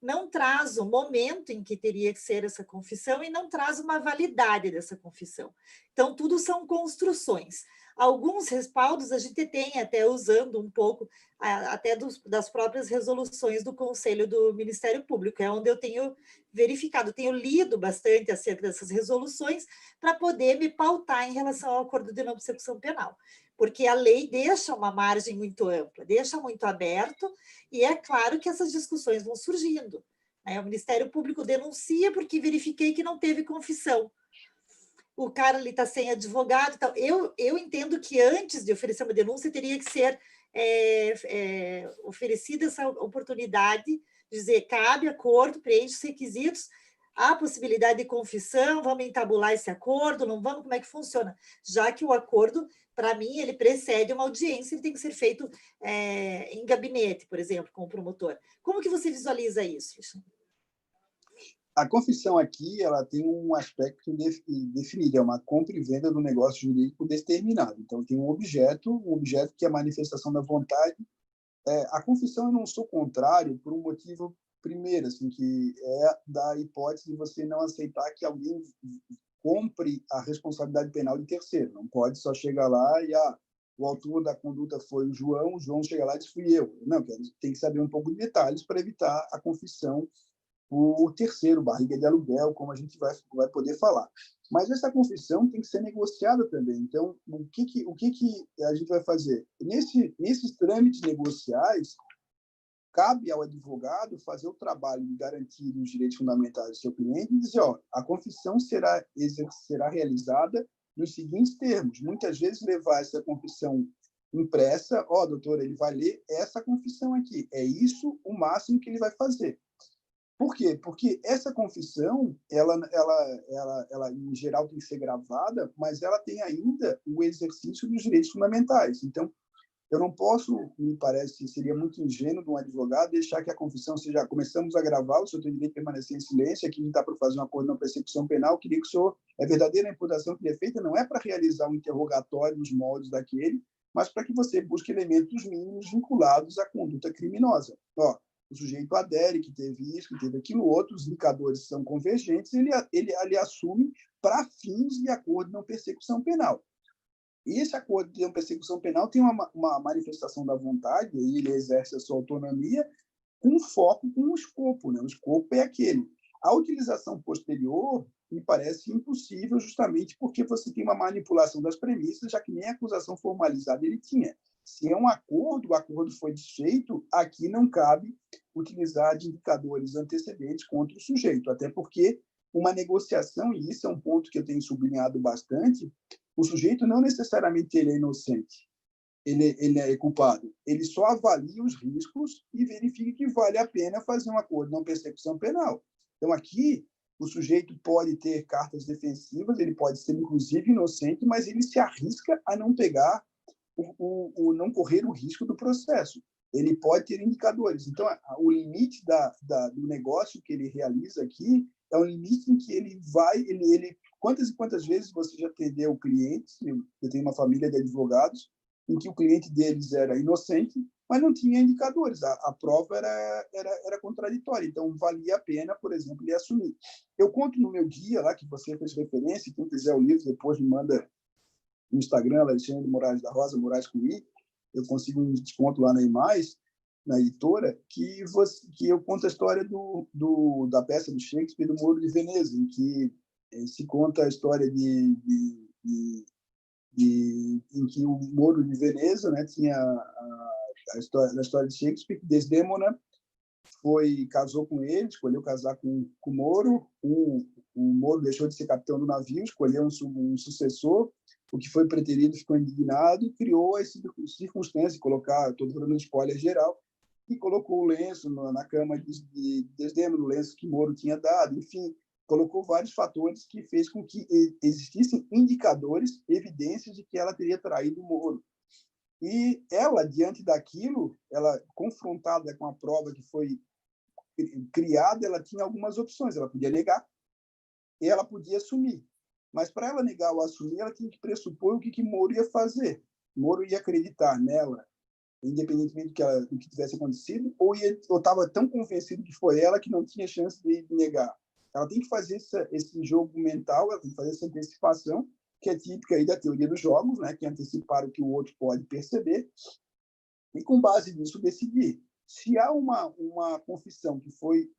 não traz o momento em que teria que ser essa confissão e não traz uma validade dessa confissão. Então, tudo são construções. Alguns respaldos a gente tem, até usando um pouco, até das próprias resoluções do Conselho do Ministério Público, é onde eu tenho verificado, tenho lido bastante acerca dessas resoluções para poder me pautar em relação ao acordo de não persecução penal, porque a lei deixa uma margem muito ampla, deixa muito aberto, e é claro que essas discussões vão surgindo. Né? O Ministério Público denuncia porque verifiquei que não teve confissão. O cara está sem advogado. Então, eu entendo que antes de oferecer uma denúncia teria que ser oferecida essa oportunidade de dizer, cabe acordo, preenche os requisitos, há possibilidade de confissão, vamos entabular esse acordo, não vamos, como é que funciona? Já que o acordo, para mim, ele precede uma audiência, ele tem que ser feito em gabinete, por exemplo, com o promotor. Como que você visualiza isso, Alexandre? A confissão aqui, ela tem um aspecto definido, é uma compra e venda do negócio jurídico determinado. Então, tem um objeto que é a manifestação da vontade. A confissão, eu não sou contrário por um motivo primeiro, assim, que é da hipótese de você não aceitar que alguém compre a responsabilidade penal de terceiro. Não pode só chegar lá e o autor da conduta foi o João chega lá e diz fui eu. Não, tem que saber um pouco de detalhes para evitar a confissão o terceiro, barriga de aluguel, como a gente vai poder falar. Mas essa confissão tem que ser negociada também. Então, o que a gente vai fazer? Nesses trâmites negociais, cabe ao advogado fazer o trabalho de garantir os direitos fundamentais do seu cliente e dizer, a confissão será realizada nos seguintes termos. Muitas vezes levar essa confissão impressa, doutor, ele vai ler essa confissão aqui. É isso o máximo que ele vai fazer. Por quê? Porque essa confissão, ela em geral tem que ser gravada, mas ela tem ainda o exercício dos direitos fundamentais. Então, eu não posso, me parece, seria muito ingênuo de um advogado deixar que a confissão seja, começamos a gravar, o senhor tem direito de permanecer em silêncio, aqui não está para fazer um acordo na persecução penal, queria que o senhor, a verdadeira imputação que lhe é feita não é para realizar um interrogatório nos moldes daquele, mas para que você busque elementos mínimos vinculados à conduta criminosa. O sujeito adere, que teve isso, que teve aquilo outro, os indicadores são convergentes, ele assume para fins de acordo de não persecução penal. E esse acordo de não persecução penal tem uma manifestação da vontade, e ele exerce a sua autonomia com foco, com o escopo. Né? O escopo é aquele. A utilização posterior me parece impossível justamente porque você tem uma manipulação das premissas, já que nem a acusação formalizada ele tinha. Se é um acordo, o acordo foi desfeito, aqui não cabe utilizar de indicadores antecedentes contra o sujeito, até porque uma negociação, e isso é um ponto que eu tenho sublinhado bastante, o sujeito não necessariamente ele é inocente, ele é culpado. Ele só avalia os riscos e verifica que vale a pena fazer um acordo de não persecução penal. Então, aqui, o sujeito pode ter cartas defensivas, ele pode ser, inclusive, inocente, mas ele se arrisca a não pegar não correr o risco do processo. Ele pode ter indicadores. Então, o limite do negócio que ele realiza aqui é um limite em que ele vai... Quantas e quantas vezes você já atendeu clientes, eu tenho uma família de advogados, em que o cliente deles era inocente, mas não tinha indicadores. A prova era contraditória. Então, valia a pena, por exemplo, ele assumir. Eu conto no meu guia, lá que você fez referência, quem quiser o livro, depois me manda no Instagram, Alexandre Moraes da Rosa, Moraes com I, eu consigo um desconto lá na Imais, na editora, que eu conto a história da peça do Shakespeare, do Moro de Veneza, em que se conta a história em que o Moro de Veneza, né, tinha a história de Shakespeare, que Desdémona casou com ele, escolheu casar com o Moro, o Moro deixou de ser capitão do navio, escolheu um sucessor, o que foi preterido ficou indignado e criou as circunstâncias, estou dando spoiler geral, e colocou o lenço na cama de Desdémona, o lenço que Moro tinha dado, enfim, colocou vários fatores que fez com que existissem indicadores, evidências de que ela teria traído o Moro. E ela, diante daquilo, ela confrontada com a prova que foi criada, ela tinha algumas opções. Ela podia negar e ela podia assumir. Mas, para ela negar ou assumir, ela tinha que pressupor o que Moro ia fazer. Moro ia acreditar nela, independentemente do que tivesse acontecido, ou estava tão convencido que foi ela que não tinha chance de negar. Ela tem que fazer esse jogo mental, ela tem que fazer essa antecipação, que é típica aí da teoria dos jogos, né? Que é antecipar o que o outro pode perceber, e, com base nisso, decidir. Se há uma confissão que foi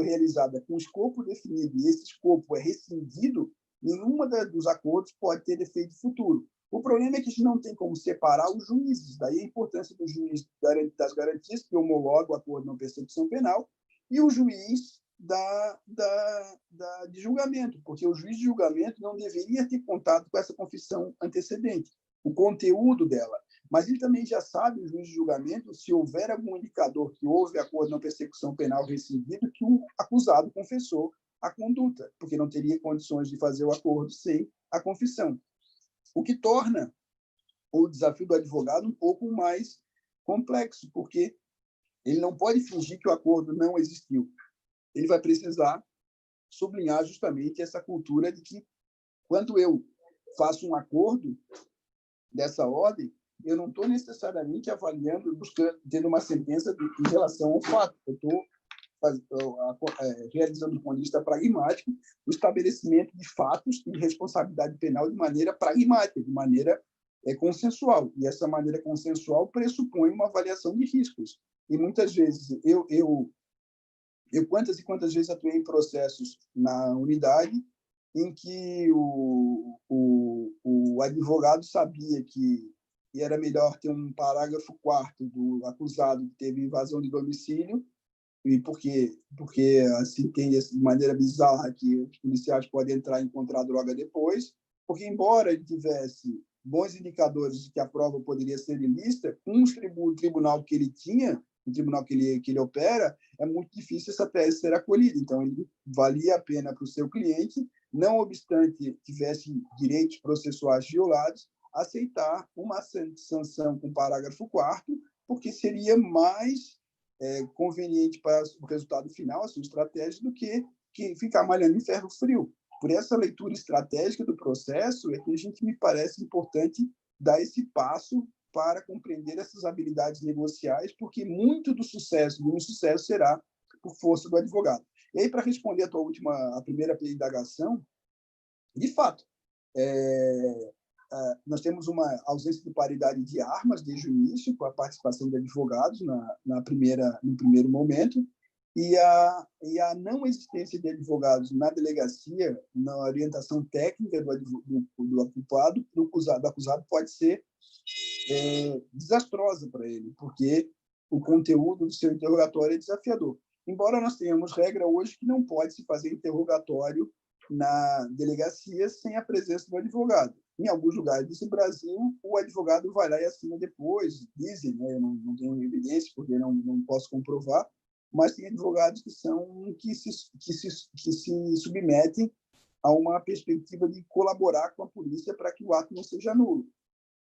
realizada com escopo definido e esse escopo é rescindido, nenhuma dos acordos pode ter efeito futuro. O problema é que a gente não tem como separar os juízes, daí a importância do juiz das garantias, que homologa o acordo de não persecução penal, e o juiz de julgamento, porque o juiz de julgamento não deveria ter contato com essa confissão antecedente, o conteúdo dela. Mas ele também já sabe, o juiz de julgamento, se houver algum indicador que houve acordo de não persecução penal rescindido, que o acusado confessou a conduta, porque não teria condições de fazer o acordo sem a confissão. O que torna o desafio do advogado um pouco mais complexo, porque ele não pode fingir que o acordo não existiu. Ele vai precisar sublinhar justamente essa cultura de que, quando eu faço um acordo dessa ordem, eu não estou necessariamente avaliando, tendo uma sentença em relação ao fato. Eu estou realizando, do ponto de vista pragmático, o estabelecimento de fatos e responsabilidade penal de maneira pragmática, de maneira consensual. E essa maneira consensual pressupõe uma avaliação de riscos. E, muitas vezes, eu Eu quantas e quantas vezes atuei em processos na unidade em que o advogado sabia que era melhor ter um parágrafo 4º do acusado que teve invasão de domicílio, e porque assim tem de maneira bizarra que os policiais podem entrar e encontrar droga depois, porque embora ele tivesse bons indicadores de que a prova poderia ser ilícita, com o tribunal que ele tinha, o tribunal que ele opera, é muito difícil essa tese ser acolhida. Então, ele valia a pena para o seu cliente, não obstante tivesse direitos processuais violados, aceitar uma sanção com parágrafo 4º, porque seria mais conveniente para o resultado final, a sua estratégia, do que ficar malhando em ferro frio. Por essa leitura estratégica do processo é que a gente me parece importante dar esse passo para compreender essas habilidades negociais, porque muito do sucesso, do insucesso, será por força do advogado. E aí, para responder a primeira indagação, de fato, nós temos uma ausência de paridade de armas desde o início, com a participação de advogados no primeiro momento, e a não existência de advogados na delegacia, na orientação técnica do ocupado, do acusado, pode ser desastrosa para ele, porque o conteúdo do seu interrogatório é desafiador. Embora nós tenhamos regra hoje que não pode se fazer interrogatório na delegacia sem a presença do advogado. Em alguns lugares do Brasil, o advogado vai lá e assina depois, dizem, né? Eu não tenho evidência, porque não posso comprovar, mas tem advogados que se submetem a uma perspectiva de colaborar com a polícia para que o ato não seja nulo.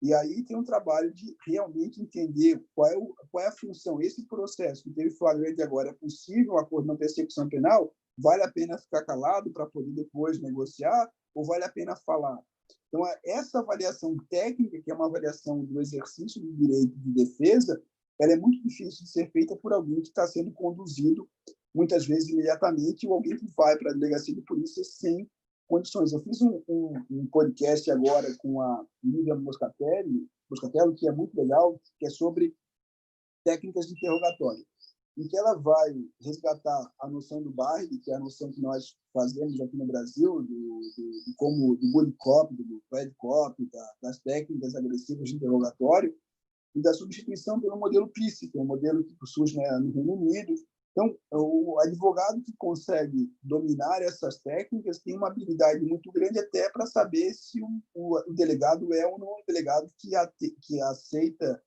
E aí tem um trabalho de realmente entender qual é a função. Esse processo que teve flagrante agora, é possível um acordo na persecução penal? Vale a pena ficar calado para poder depois negociar? Ou vale a pena falar? Então, essa avaliação técnica, que é uma avaliação do exercício do direito de defesa, ela é muito difícil de ser feita por alguém que está sendo conduzido, muitas vezes imediatamente, ou alguém que vai para a delegacia de polícia sem condições. Eu fiz um podcast agora com a Lívia Moscatelli, que é muito legal, que é sobre técnicas de interrogatório, em que ela vai resgatar a noção do Barre, que é a noção que nós fazemos aqui no Brasil, do bully cop, do bad cop, das técnicas agressivas de interrogatório, e da substituição pelo modelo PICE, que é um modelo que surge no Reino Unido. Então, o advogado que consegue dominar essas técnicas tem uma habilidade muito grande até para saber se o delegado é ou não um delegado que aceita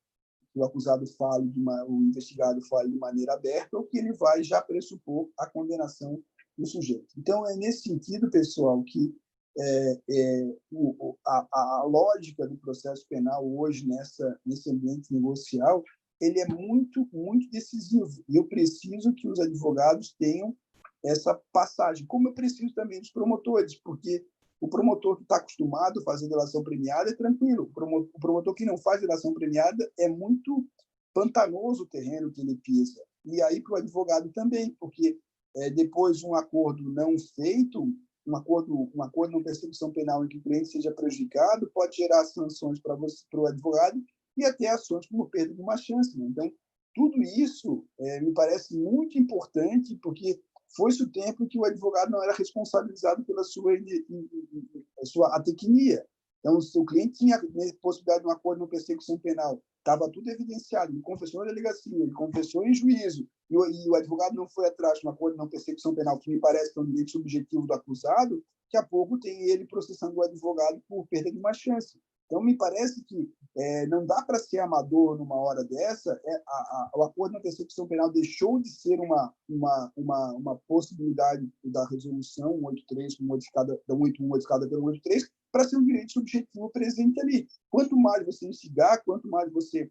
que o acusado fale, o investigado fale de maneira aberta, ou que ele vai já pressupor a condenação do sujeito. Então, é nesse sentido, pessoal, que a lógica do processo penal hoje, nesse ambiente negocial, ele é muito, muito decisivo. E eu preciso que os advogados tenham essa passagem, como eu preciso também dos promotores, porque o promotor que está acostumado a fazer delação premiada é tranquilo. O promotor que não faz delação premiada é muito pantanoso o terreno que ele pisa. E aí para o advogado também, porque depois de um acordo não feito, um acordo na persecução penal em que o cliente seja prejudicado, pode gerar sanções para o advogado e até ações por perda de uma chance. Né? Então, tudo isso me parece muito importante, porque foi-se o tempo que o advogado não era responsabilizado pela sua atecnia. Então, se o cliente tinha possibilidade de um acordo na persecução penal, estava tudo evidenciado, ele confessou na delegacia, ele confessou em juízo, e o advogado não foi atrás de um acordo na persecução penal, que me parece que é um direito subjetivo do acusado, daqui a pouco tem ele processando o advogado por perda de uma chance. Então, me parece que não dá para ser amador numa hora dessa. O acordo na persecução penal deixou de ser uma possibilidade da resolução 183, modificada, da 181 modificada pelo 183, para ser um direito subjetivo presente ali. Quanto mais você instigar, quanto mais você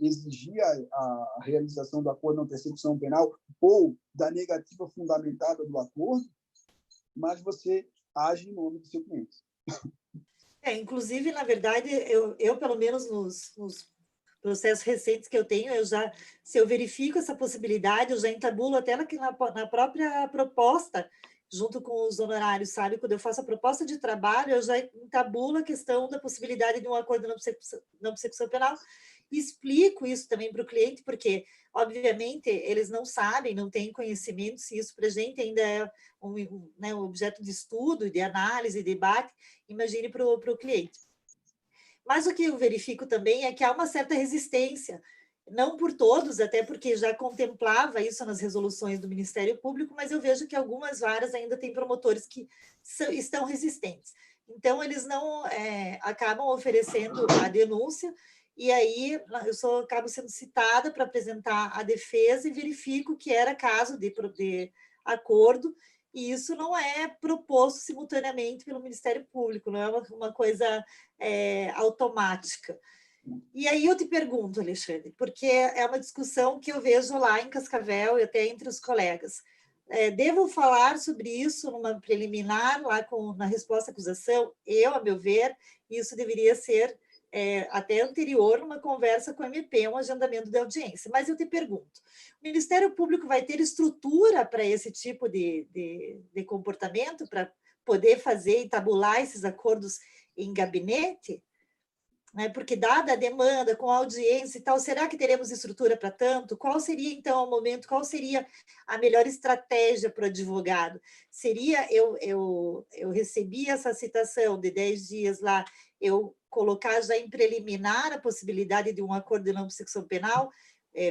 exigir a realização do acordo na persecução penal ou da negativa fundamentada do acordo, mais você age em nome do seu cliente. Inclusive, na verdade, eu pelo menos nos processos recentes que eu tenho, se eu verifico essa possibilidade, eu já entabulo até na própria proposta, junto com os honorários, sabe? Quando eu faço a proposta de trabalho, eu já entabulo a questão da possibilidade de um acordo na persecução penal, explico isso também para o cliente, porque, obviamente, eles não sabem, não têm conhecimento, se isso para a gente ainda é né, um objeto de estudo, de análise, de debate, imagine para o cliente. Mas o que eu verifico também é que há uma certa resistência, não por todos, até porque já contemplava isso nas resoluções do Ministério Público, mas eu vejo que algumas varas ainda têm promotores que estão resistentes. Então, eles não acabam oferecendo a denúncia, e aí acabo sendo citada para apresentar a defesa e verifico que era caso de acordo, e isso não é proposto simultaneamente pelo Ministério Público, não é uma coisa automática. E aí eu te pergunto, Alexandre, porque é uma discussão que eu vejo lá em Cascavel e até entre os colegas. Devo falar sobre isso numa preliminar, lá na resposta à acusação? Eu, a meu ver, isso deveria ser até anterior, numa conversa com o MP, um agendamento de audiência. Mas eu te pergunto, o Ministério Público vai ter estrutura para esse tipo de comportamento, para poder fazer e tabular esses acordos em gabinete? Né? Porque, dada a demanda, com a audiência e tal, será que teremos estrutura para tanto? Qual seria, então, o momento, qual seria a melhor estratégia para o advogado? Seria, eu recebi essa citação de 10 dias lá, eu colocar já em preliminar a possibilidade de um acordo de não persecução penal,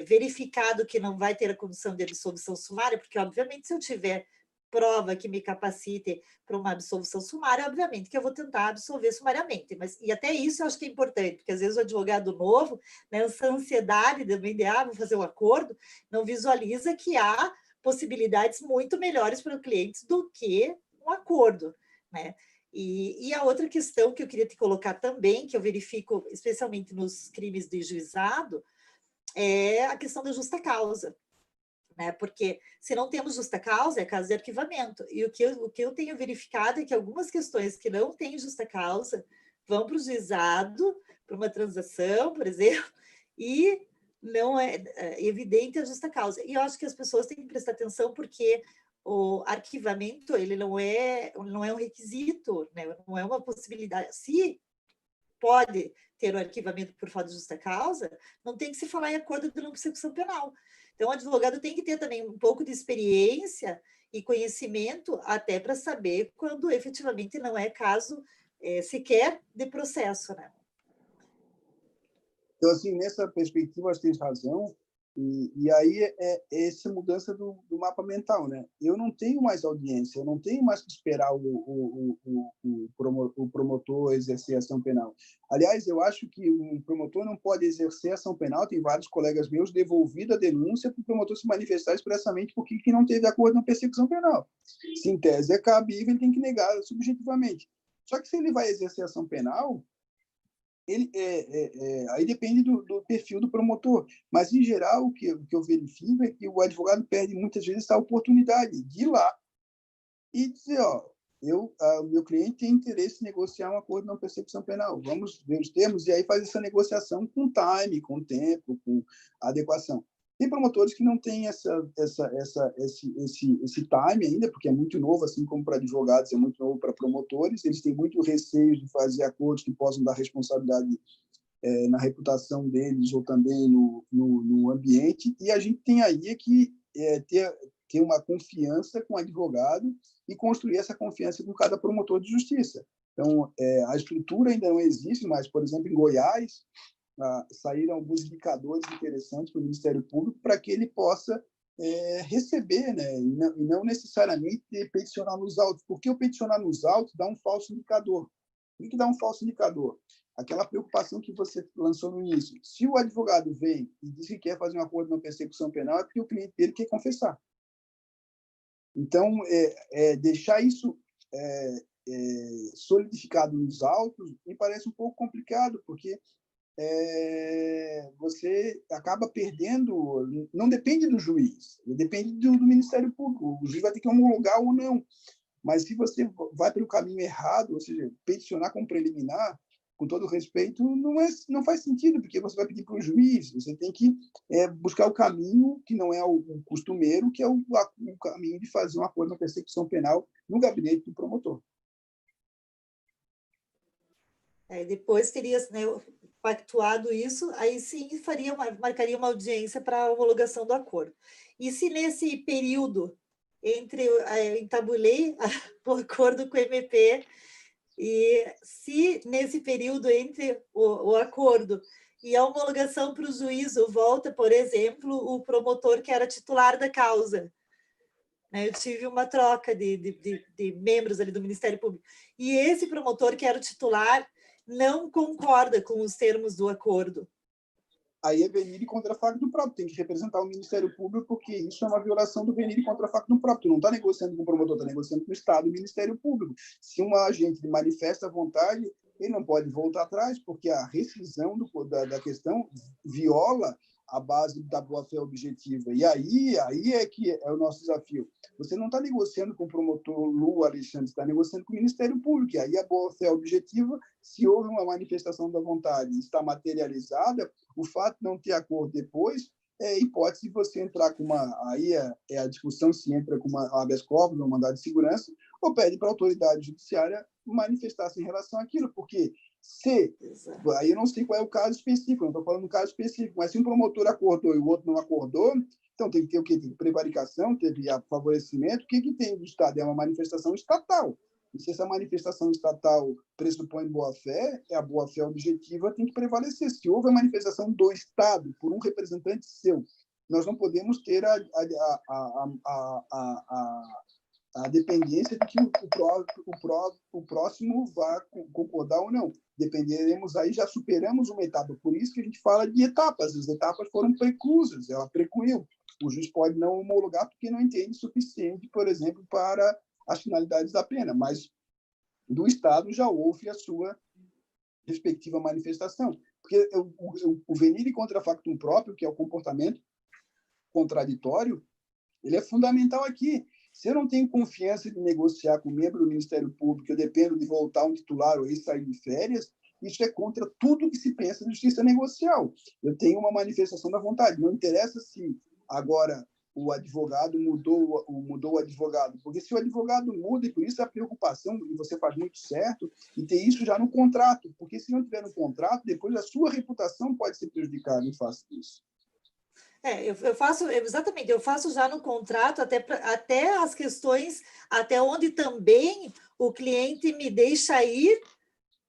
verificado que não vai ter a condição de absolvição sumária, porque, obviamente, se eu tiver prova que me capacite para uma absolvição sumária, obviamente que eu vou tentar absolver sumariamente, e até isso eu acho que é importante, porque às vezes o advogado novo, né, essa ansiedade também de, vou fazer um acordo, não visualiza que há possibilidades muito melhores para os clientes do que um acordo, né? E a outra questão que eu queria te colocar também, que eu verifico especialmente nos crimes de juizado, é a questão da justa causa. Né? Porque se não temos justa causa, é caso de arquivamento. E o que eu tenho verificado é que algumas questões que não têm justa causa vão para o juizado, para uma transação, por exemplo, e não é evidente a justa causa. E eu acho que as pessoas têm que prestar atenção, porque o arquivamento ele não é um requisito, né? Não é uma possibilidade. Se pode ter o arquivamento por falta de justa causa, não tem que se falar em acordo de não persecução penal. Então, o advogado tem que ter também um pouco de experiência e conhecimento até para saber quando efetivamente não é caso sequer de processo, né? Então, assim, nessa perspectiva, você tem razão, e aí essa mudança do mapa mental, né? Eu não tenho mais audiência, eu não tenho mais que esperar o promotor exercer a ação penal. Aliás, eu acho que um promotor não pode exercer a ação penal, tem vários colegas meus devolvido a denúncia para o promotor se manifestar expressamente porque não teve acordo na persecução penal. Se em tese é cabível, ele tem que negar subjetivamente. Só que se ele vai exercer a ação penal, aí depende do perfil do promotor, mas em geral o que eu verifico é que o advogado perde muitas vezes a oportunidade de ir lá e dizer, o meu cliente tem interesse em negociar um acordo de não persecução penal, vamos ver os termos, e aí faz essa negociação com time, com tempo, com adequação. Tem promotores que não têm esse time ainda, porque é muito novo, assim como para advogados, é muito novo para promotores, eles têm muito receio de fazer acordos que possam dar responsabilidade na reputação deles ou também no ambiente, e a gente tem aí que ter uma confiança com o advogado e construir essa confiança com cada promotor de justiça. Então, a estrutura ainda não existe, mas, por exemplo, em Goiás, saíram alguns indicadores interessantes para o Ministério Público para que ele possa receber, né? E não necessariamente peticionar nos autos, porque o peticionar nos autos dá um falso indicador. O que dá um falso indicador? Aquela preocupação que você lançou no início. Se o advogado vem e diz que quer fazer um acordo na persecução penal, é porque o cliente dele quer confessar. Então, deixar isso solidificado nos autos me parece um pouco complicado, porque você acaba perdendo, não depende do juiz, depende do Ministério Público, o juiz vai ter que homologar ou não, mas se você vai pelo caminho errado, ou seja, peticionar como preliminar, com todo respeito, não faz sentido, porque você vai pedir para o juiz, você tem que buscar o caminho que não é o costumeiro, que é o caminho de fazer um acordo na persecução penal no gabinete do promotor. Depois teria, né, pactuado isso, aí sim marcaria uma audiência para a homologação do acordo. E se nesse período entre entabulei o acordo com o MP, e se nesse período entre o acordo e a homologação para o juízo volta, por exemplo, o promotor que era titular da causa, né? Eu tive uma troca de membros ali do Ministério Público, e esse promotor que era o titular não concorda com os termos do acordo. Aí é venire contra factum próprio, tem que representar o Ministério Público, porque isso é uma violação do venire contra factum próprio. Tu não está negociando com o promotor, está negociando com o Estado e o Ministério Público. Se um agente manifesta a vontade, ele não pode voltar atrás, porque a rescisão da questão viola a base da boa-fé objetiva. E aí é que é o nosso desafio. Você não está negociando com o promotor Lu Alexandre, está negociando com o Ministério Público. E aí a boa-fé objetiva, se houve uma manifestação da vontade e está materializada, o fato de não ter acordo depois é hipótese de você entrar com uma... Aí é a discussão se entra com uma habeas corpus, um mandado de segurança, ou pede para a autoridade judiciária manifestar-se em relação àquilo, porque se... Exato. Aí eu não sei qual é o caso específico, não estou falando do caso específico, mas se um promotor acordou e o outro não acordou, então tem que ter o quê? Tem prevaricação, teve favorecimento. O que tem do Estado? É uma manifestação estatal. E se essa manifestação estatal pressupõe boa-fé, a boa-fé objetiva tem que prevalecer. Se houve a manifestação do Estado por um representante seu, nós não podemos ter a dependência de que o próximo vá concordar ou não. Dependeremos aí, já superamos uma etapa. Por isso que a gente fala de etapas. As etapas foram preclusas, ela precluiu. O juiz pode não homologar porque não entende o suficiente, por exemplo, para as finalidades da pena, mas do Estado já houve a sua respectiva manifestação. Porque o venire contra factum próprio, que é o comportamento contraditório, ele é fundamental aqui. Se eu não tenho confiança de negociar com o membro do Ministério Público, eu dependo de voltar um titular ou ir sair de férias, isso é contra tudo que se pensa na justiça negocial. Eu tenho uma manifestação da vontade. Não interessa se agora o advogado mudou o advogado, porque se o advogado muda, e por isso a preocupação, e você faz muito certo, e ter isso já no contrato, porque se não tiver no contrato, depois a sua reputação pode ser prejudicada em face disso. Eu faço, exatamente, eu faço já no contrato até as questões, até onde também o cliente me deixa ir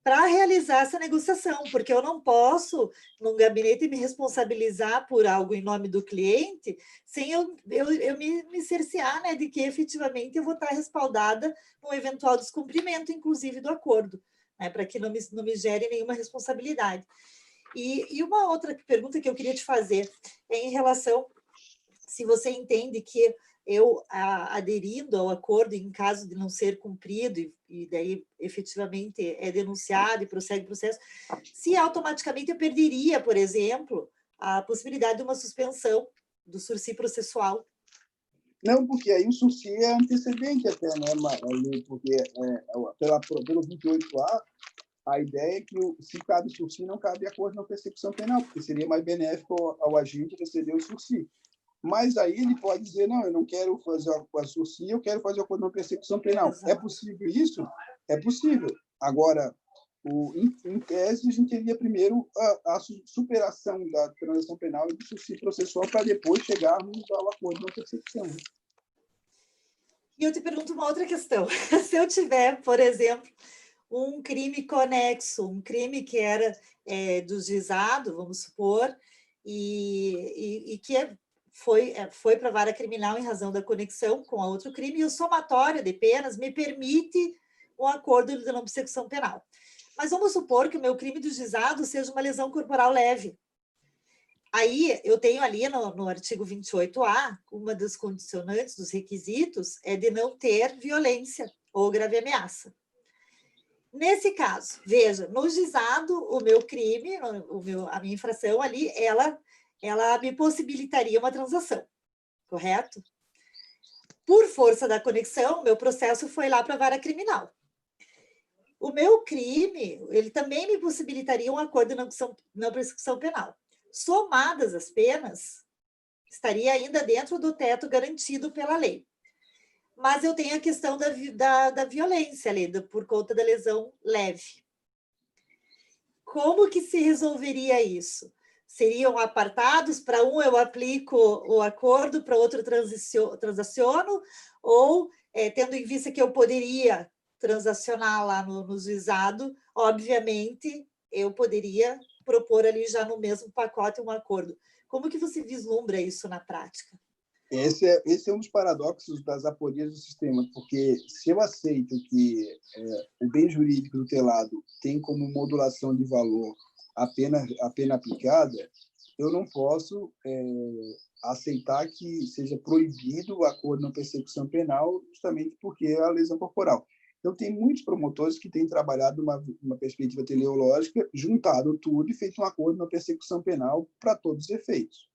para realizar essa negociação, porque eu não posso, num gabinete, me responsabilizar por algo em nome do cliente, sem eu me cercear, né, de que efetivamente eu vou estar respaldada no eventual descumprimento, inclusive, do acordo, né, para que não me gere nenhuma responsabilidade. E uma outra pergunta que eu queria te fazer é em relação, se você entende que eu, aderindo ao acordo, em caso de não ser cumprido, e daí efetivamente é denunciado e prossegue o processo, se automaticamente eu perderia, por exemplo, a possibilidade de uma suspensão do sursi processual. Não, porque aí o sursi é antecedente até, né, porque pelo 28A, a ideia é que se cabe sursi, não cabe acordo na persecução penal, porque seria mais benéfico ao agente receber o sursi. Mas aí ele pode dizer, não, eu não quero fazer a sursi, eu quero fazer o acordo na persecução penal. Exato. É possível isso? É possível. Agora, em tese, a gente teria primeiro a superação da transação penal e do sursi processual para depois chegarmos ao acordo na persecução. E eu te pergunto uma outra questão. Se eu tiver, por exemplo, um crime conexo, um crime que era do juizado, vamos supor, e que foi para a vara criminal em razão da conexão com a outro crime, e o somatório de penas me permite um acordo de não persecução penal. Mas vamos supor que o meu crime do juizado seja uma lesão corporal leve. Aí, eu tenho ali no artigo 28A, uma das condicionantes, dos requisitos, é de não ter violência ou grave ameaça. Nesse caso, veja, no juizado, o meu crime, a minha infração ali, ela me possibilitaria uma transação, correto? Por força da conexão, meu processo foi lá para a vara criminal. O meu crime, ele também me possibilitaria um acordo na prescrição penal. Somadas as penas, estaria ainda dentro do teto garantido pela lei. Mas eu tenho a questão da violência ali, por conta da lesão leve. como que se resolveria isso? Seriam apartados? Para um eu aplico o acordo, para outro transaciono, ou tendo em vista que eu poderia transacionar lá no juizado, obviamente eu poderia propor ali já no mesmo pacote um acordo. Como que você vislumbra isso na prática? Esse é um dos paradoxos das aporias do sistema, porque se eu aceito que o bem jurídico tutelado tem como modulação de valor a pena aplicada, eu não posso aceitar que seja proibido o acordo na persecução penal, justamente porque é a lesão corporal. Então, tem muitos promotores que têm trabalhado uma perspectiva teleológica, juntado tudo e feito um acordo na persecução penal para todos os efeitos.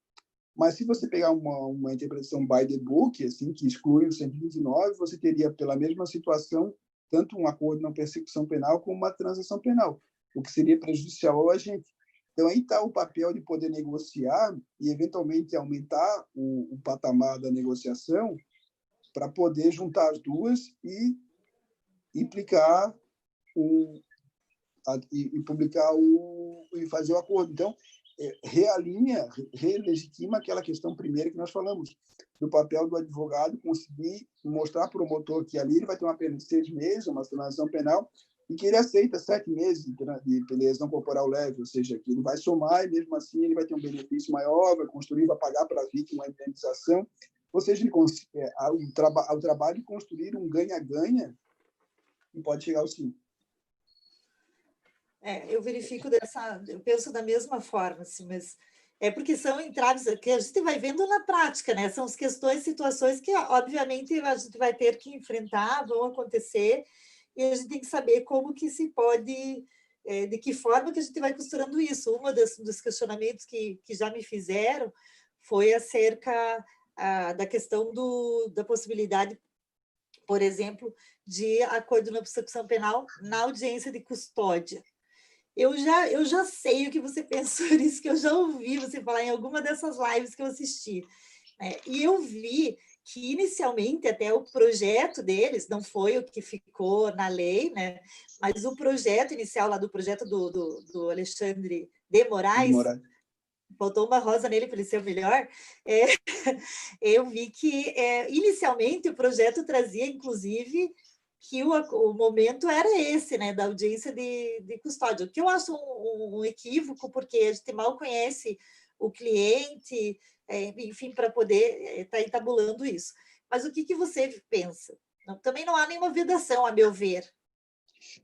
Mas se você pegar uma interpretação by the book, assim, que exclui o 129, você teria, pela mesma situação, tanto um acordo na persecução penal como uma transação penal, o que seria prejudicial ao agente. Então, aí está o papel de poder negociar e, eventualmente, aumentar o patamar da negociação para poder juntar as duas e implicar e publicar e fazer o acordo. Então, realinha, relegitima aquela questão primeira que nós falamos, do papel do advogado conseguir mostrar para o promotor que ali ele vai ter uma pena de 6 meses, uma transação penal, e que ele aceita 7 meses de lesão corporal leve, ou seja, que ele vai somar e, mesmo assim, ele vai ter um benefício maior, vai construir, vai pagar para a vítima uma indenização. Ou seja, ele o trabalho de construir um ganha-ganha e pode chegar ao 5. Eu verifico eu penso da mesma forma, assim, mas porque são entraves que a gente vai vendo na prática, né? São as questões, situações que, obviamente, a gente vai ter que enfrentar, vão acontecer, e a gente tem que saber como que se pode, de que forma que a gente vai costurando isso. Dos questionamentos que já me fizeram foi acerca da questão da possibilidade, por exemplo, de acordo na persecução penal na audiência de custódia. Eu já sei o que você pensa sobre isso, que eu já ouvi você falar em alguma dessas lives que eu assisti. E eu vi que, inicialmente, até o projeto deles, não foi o que ficou na lei, né? Mas o projeto inicial lá do projeto do Alexandre de Moraes, faltou uma rosa nele para ele ser o melhor, eu vi que, inicialmente, o projeto trazia, inclusive, que o momento era esse, né, da audiência de custódia, o que eu acho um equívoco, porque a gente mal conhece o cliente, enfim, para poder estar entabulando isso. Mas o que você pensa? Também não há nenhuma vedação, a meu ver.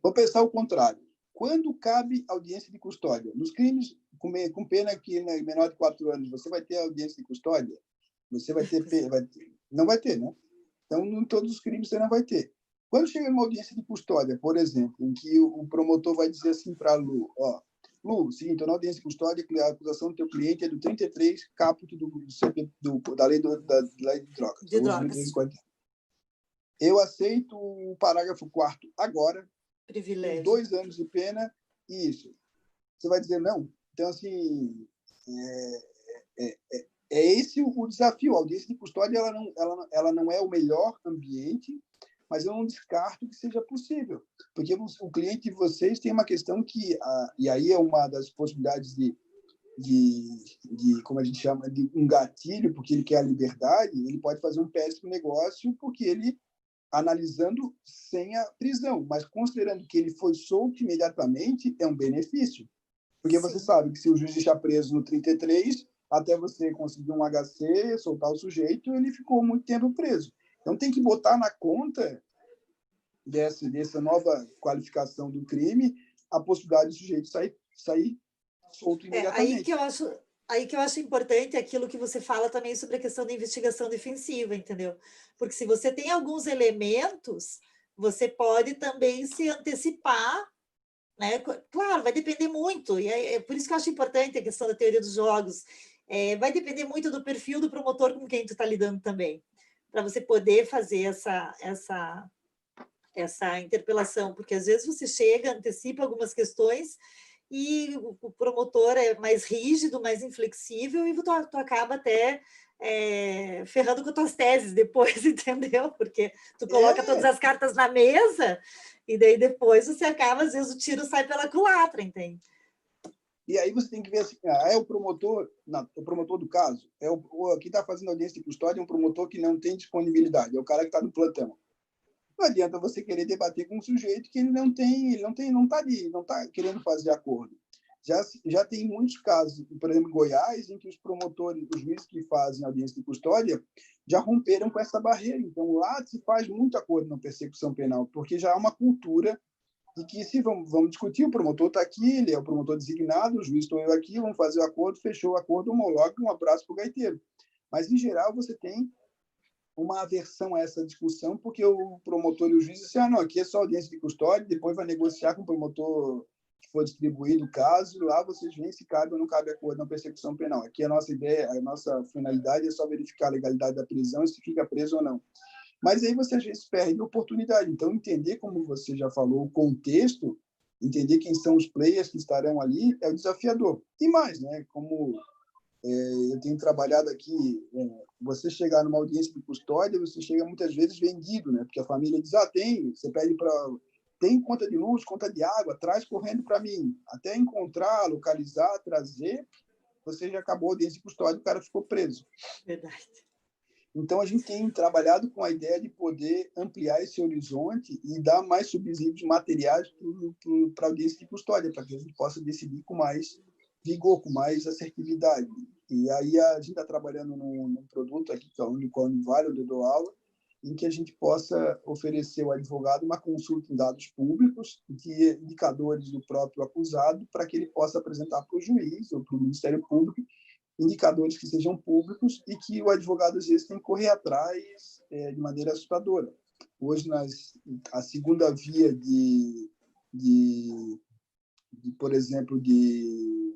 Vou pensar o contrário. Quando cabe audiência de custódia? Nos crimes com pena que menor de 4 anos, você vai ter audiência de custódia? Você vai ter... Não vai ter, né? Então, em todos os crimes você não vai ter. Quando chega numa audiência de custódia, por exemplo, em que o promotor vai dizer assim para a Lu, Lu, seguinte, na audiência de custódia, a acusação do teu cliente é do 33, caput da lei de drogas. De drogas. Eu aceito o parágrafo 4º agora, privilégio. 2 anos de pena, e isso. Você vai dizer não? Então, assim, esse o desafio. A audiência de custódia ela não é o melhor ambiente, mas eu não descarto que seja possível, porque o cliente de vocês tem uma questão que, e aí é uma das possibilidades de como a gente chama, de um gatilho, porque ele quer a liberdade, ele pode fazer um péssimo negócio, porque ele, analisando sem a prisão, mas considerando que ele foi solto imediatamente, é um benefício. Porque Sim. Você sabe que se o juiz deixar preso no 33, até você conseguir um HC, soltar o sujeito, ele ficou muito tempo preso. Então, tem que botar na conta dessa nova qualificação do crime a possibilidade do sujeito sair solto imediatamente. Aí que eu acho importante aquilo que você fala também sobre a questão da investigação defensiva, entendeu? Porque se você tem alguns elementos, você pode também se antecipar, né? Claro, vai depender muito, e é por isso que eu acho importante a questão da teoria dos jogos. Vai depender muito do perfil do promotor com quem tu está lidando também, para você poder fazer essa interpelação, porque às vezes você chega, antecipa algumas questões e o promotor é mais rígido, mais inflexível, e tu acaba até ferrando com as tuas teses depois, entendeu? Porque tu coloca todas as cartas na mesa e daí depois você acaba, às vezes o tiro sai pela culatra, entende? E aí você tem que ver assim, é o promotor, o promotor do caso, quem está fazendo audiência de custódia é um promotor que não tem disponibilidade, é o cara que está no plantão. Não adianta você querer debater com um sujeito que ele não está ali, não está querendo fazer acordo. Já tem muitos casos, por exemplo, em Goiás, em que os promotores, os juízes que fazem audiência de custódia, já romperam com essa barreira. Então, lá se faz muito acordo na persecução penal, porque já há uma cultura de que, se vamos discutir, o promotor está aqui, ele é o promotor designado, o juiz estou eu aqui, vamos fazer o acordo, fechou o acordo, homologa, um abraço para o gaiteiro. Mas, em geral, você tem uma aversão a essa discussão, porque o promotor e o juiz dizem, não, aqui é só audiência de custódia, depois vai negociar com o promotor que for distribuído o caso, e lá vocês veem se cabe ou não cabe acordo na persecução penal. Aqui a nossa ideia, a nossa finalidade é só verificar a legalidade da prisão e se fica preso ou não. Mas aí você, às vezes, perde a oportunidade. Então, entender, como você já falou, o contexto, entender quem são os players que estarão ali, é o desafiador. E mais, né? Como eu tenho trabalhado aqui, você chegar numa audiência de custódia, você chega muitas vezes vendido, né? Porque a família diz, tem, você pede para... Tem conta de luz, conta de água, traz correndo para mim. Até encontrar, localizar, trazer, você já acabou a audiência de custódia, o cara ficou preso. Verdade. Então, a gente tem trabalhado com a ideia de poder ampliar esse horizonte e dar mais subsídios materiais para a audiência de custódia, para que a gente possa decidir com mais vigor, com mais assertividade. E aí a gente está trabalhando num produto aqui, que é o Unicórnio Vale, onde eu dou aula, em que a gente possa oferecer ao advogado uma consulta em dados públicos, de indicadores do próprio acusado, para que ele possa apresentar para o juiz ou para o Ministério Público indicadores que sejam públicos e que o advogado, às vezes, tem que correr atrás de maneira assustadora. Hoje, a segunda via por exemplo, de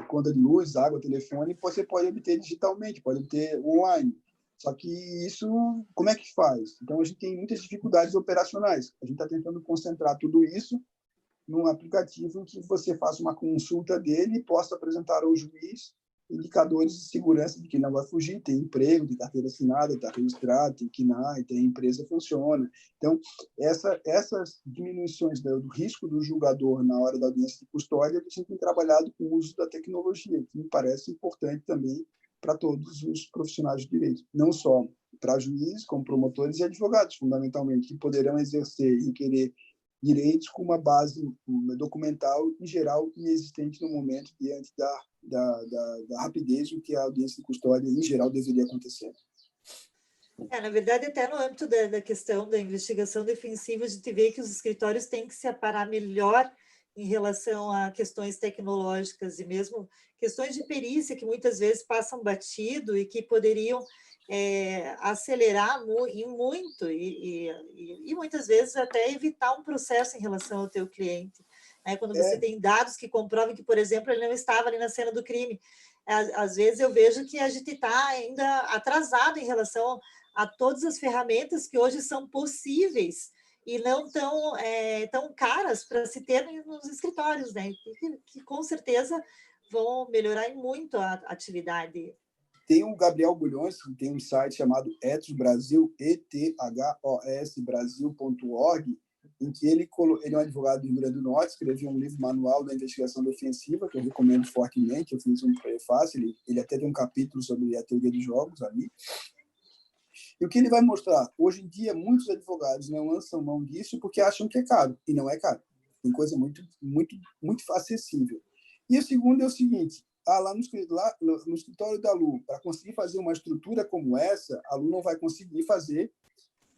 conta de luz, água, telefone, você pode obter digitalmente, pode obter online. Só que isso, como é que faz? Então, a gente tem muitas dificuldades operacionais. A gente está tentando concentrar tudo isso num aplicativo em que você faça uma consulta dele e possa apresentar ao juiz indicadores de segurança de que não vai fugir, tem emprego, tem carteira assinada, está registrado, tem KNAI, tem empresa funciona. Então, essas diminuições do risco do julgador na hora da audiência de custódia, a gente tem trabalhado com o uso da tecnologia, que me parece importante também para todos os profissionais de direito, não só para juízes, como promotores e advogados, fundamentalmente, que poderão exercer e querer direitos com uma base documental, em geral, inexistente no momento, diante da rapidez com que a audiência de custódia, em geral, deveria acontecer. Na verdade, até no âmbito da questão da investigação defensiva, a gente vê que os escritórios têm que se aparar melhor em relação a questões tecnológicas e mesmo questões de perícia que muitas vezes passam batido e que poderiam acelerar muito e muitas vezes até evitar um processo em relação ao teu cliente. Quando você tem dados que comprovam que, por exemplo, ele não estava ali na cena do crime. Às vezes eu vejo que a gente está ainda atrasado em relação a todas as ferramentas que hoje são possíveis e não tão caras para se ter nos escritórios, né? Que com certeza vão melhorar muito a atividade. Tem o Gabriel Bulhões, que tem um site chamado Ethos Brasil, ethosbrasil.org, em que ele é um advogado do Rio Grande do Norte, escreveu um livro manual da investigação defensiva, que eu recomendo fortemente, eu fiz um prefácio, ele até tem um capítulo sobre a teoria dos jogos ali. E o que ele vai mostrar? Hoje em dia, muitos advogados não lançam mão disso porque acham que é caro, e não é caro. Tem coisa muito, muito, muito acessível. E o segundo é o seguinte, lá no escritório da Lu, para conseguir fazer uma estrutura como essa, a Lu não vai conseguir fazer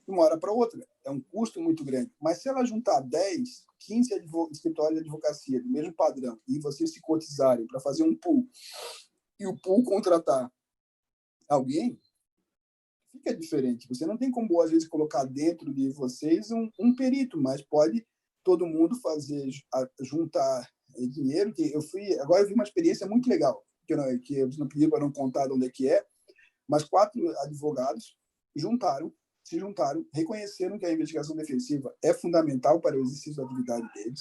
de uma hora para outra. É um custo muito grande. Mas se ela juntar 10, 15 escritórios de advocacia do mesmo padrão e vocês se cotizarem para fazer um pool e o pool contratar alguém, fica diferente. Você não tem como, às vezes, colocar dentro de vocês um perito, mas pode todo mundo juntar dinheiro. Agora eu vi uma experiência muito legal, que eu não pedi para não contar de onde é que é, mas 4 advogados se juntaram, reconheceram que a investigação defensiva é fundamental para o exercício da atividade deles,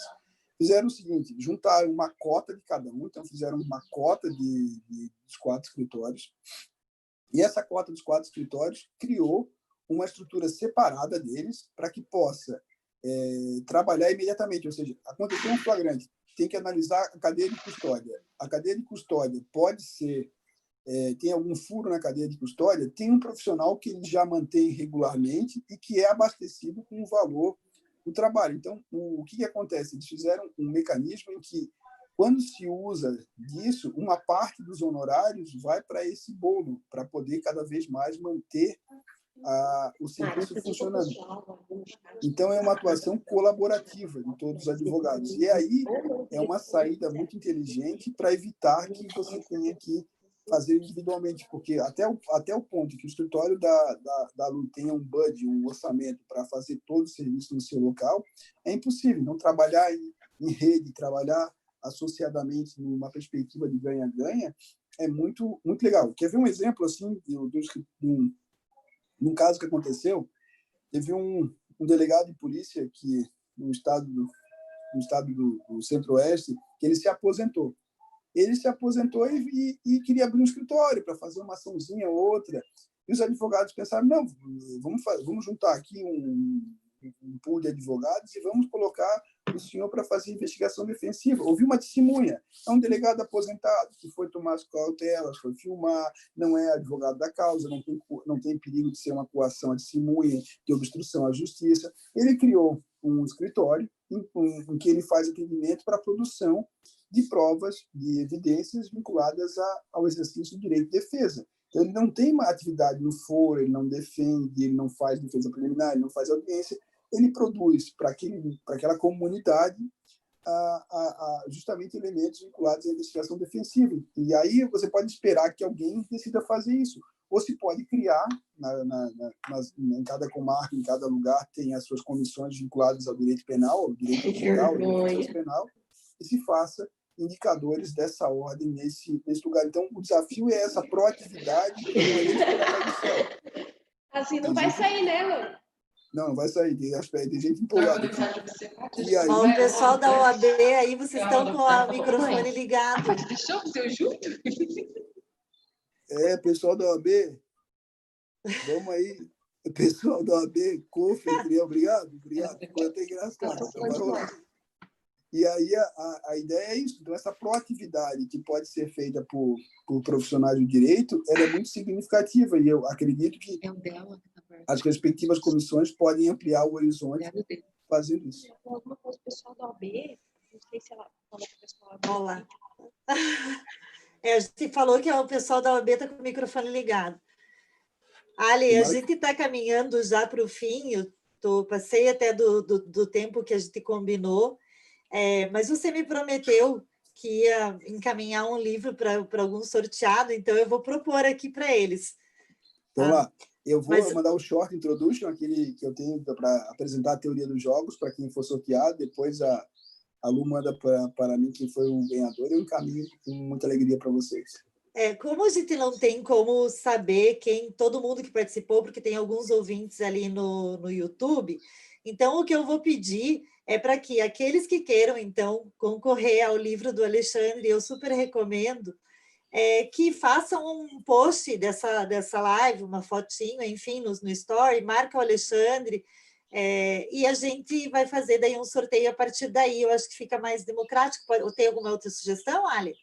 fizeram o seguinte, juntaram uma cota de cada um, então fizeram uma cota dos 4 escritórios, e essa cota dos 4 escritórios criou uma estrutura separada deles para que possa trabalhar imediatamente, ou seja, aconteceu um flagrante, tem que analisar a cadeia de custódia. A cadeia de custódia pode ser, tem algum furo na cadeia de custódia, tem um profissional que ele já mantém regularmente e que é abastecido com o valor do trabalho. Então, o que acontece? Eles fizeram um mecanismo em que, quando se usa disso, uma parte dos honorários vai para esse bolo, para poder cada vez mais manter o serviço funcionando. Então, é uma atuação colaborativa de todos os advogados. E aí é uma saída muito inteligente para evitar que você tenha que fazer individualmente, porque até o ponto que o escritório da Lu tenha um budget, um orçamento para fazer todo o serviço no seu local, é impossível. Não trabalhar em rede, trabalhar associadamente numa perspectiva de ganha-ganha é muito, muito legal. Quer ver um exemplo assim de um caso que aconteceu? Teve um delegado de polícia que no estado do Centro-Oeste, que ele se aposentou. Ele se aposentou e queria abrir um escritório para fazer uma açãozinha ou outra. E os advogados pensaram, não, vamos juntar aqui um pool de advogados e vamos colocar o senhor para fazer investigação defensiva. Houve uma testemunha. É um delegado aposentado que foi tomar as cautelas, foi filmar, não é advogado da causa, não tem perigo de ser uma coação à testemunha, de obstrução à justiça. Ele criou um escritório em que ele faz atendimento para a produção de provas, de evidências vinculadas ao exercício do direito de defesa. Então, ele não tem uma atividade no foro, ele não defende, ele não faz defesa preliminar, ele não faz audiência, ele produz para aquela comunidade justamente elementos vinculados à investigação defensiva. E aí você pode esperar que alguém decida fazer isso. Ou se pode criar, em cada comarca, em cada lugar, tem as suas comissões vinculadas ao direito penal, ao direito digital, ao direito penal, e se faça indicadores dessa ordem nesse lugar. Então, o desafio é essa proatividade e não é isso. Assim não vai sair, né, Lu? Não vai sair, tem gente empolgada aqui. E aí... O pessoal da OAB aí, vocês estão com o microfone ligado. Deixou o seu junto? Pessoal da OAB, vamos aí. Pessoal da OAB, COFE, obrigado. Ficou até engraçado. E aí a ideia é isso. Então, essa proatividade que pode ser feita por profissionais do direito, ela é muito significativa. E eu acredito que as respectivas comissões podem ampliar o horizonte fazendo isso. Alguma coisa pessoal da OAB, não sei se ela falou para o pessoal da OAB. Olá. A gente falou que o pessoal da OAB está com o microfone ligado. Ali, a gente está caminhando já para o fim, eu passei até do tempo que a gente combinou, mas você me prometeu que ia encaminhar um livro para algum sorteado, então eu vou propor aqui para eles. Então, lá, eu vou mandar o short introduction, aquele que eu tenho para apresentar a teoria dos jogos, para quem for sorteado, depois a Lu manda para mim quem foi o ganhador, eu encaminho com muita alegria para vocês. Como a gente não tem como saber todo mundo que participou, porque tem alguns ouvintes ali no YouTube, então o que eu vou pedir é para que aqueles que queiram, então, concorrer ao livro do Alexandre, eu super recomendo, que façam um post dessa live, uma fotinho, enfim, no story, marca o Alexandre, e a gente vai fazer daí um sorteio a partir daí. Eu acho que fica mais democrático. Tem alguma outra sugestão, Ali?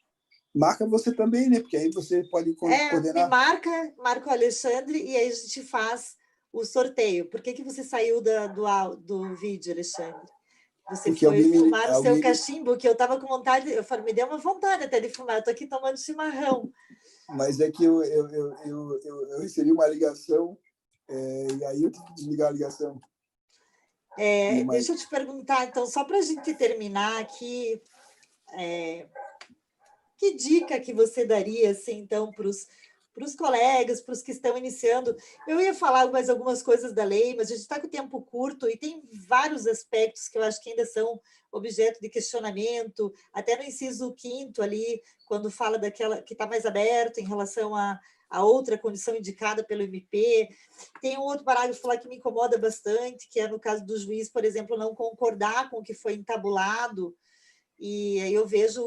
Marca você também, né? Porque aí você pode coordenar. Me marca o Alexandre e aí a gente faz o sorteio. Por que você saiu do vídeo, Alexandre? Você foi fumar o seu cachimbo, que eu estava com vontade, eu falei, me deu uma vontade até de fumar, eu estou aqui tomando chimarrão. Mas é que eu recebi uma ligação, e aí eu tive que desligar a ligação. Deixa eu te perguntar, então, só para a gente terminar aqui, que dica que você daria, assim, então, para os colegas, para os que estão iniciando? Eu ia falar mais algumas coisas da lei, mas a gente está com o tempo curto e tem vários aspectos que eu acho que ainda são objeto de questionamento, até no inciso 5º ali, quando fala daquela que está mais aberto em relação a outra condição indicada pelo MP. Tem um outro parágrafo lá que me incomoda bastante, que é no caso do juiz, por exemplo, não concordar com o que foi entabulado. E aí eu vejo...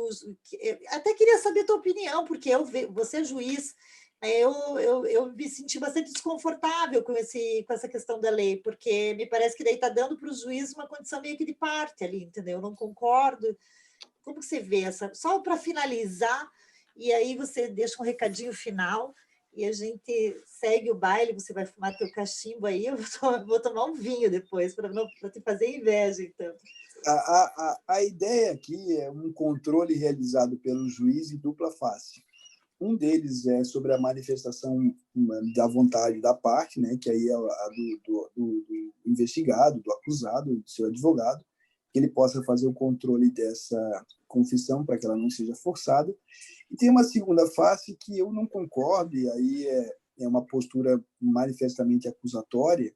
até queria saber a tua opinião, porque você é juiz, eu me senti bastante desconfortável com essa questão da lei, porque me parece que daí está dando para o juiz uma condição meio que de parte ali, entendeu? Eu não concordo. como que você vê essa? Só para finalizar, e aí você deixa um recadinho final e a gente segue o baile, você vai fumar teu cachimbo aí, eu vou tomar um vinho depois, para te fazer inveja, então. A ideia aqui é um controle realizado pelo juiz em dupla face. Um deles é sobre a manifestação da vontade da parte, né, que aí é a do investigado, do acusado, do seu advogado, que ele possa fazer o controle dessa confissão para que ela não seja forçada. E tem uma segunda face que eu não concordo, e aí é uma postura manifestamente acusatória,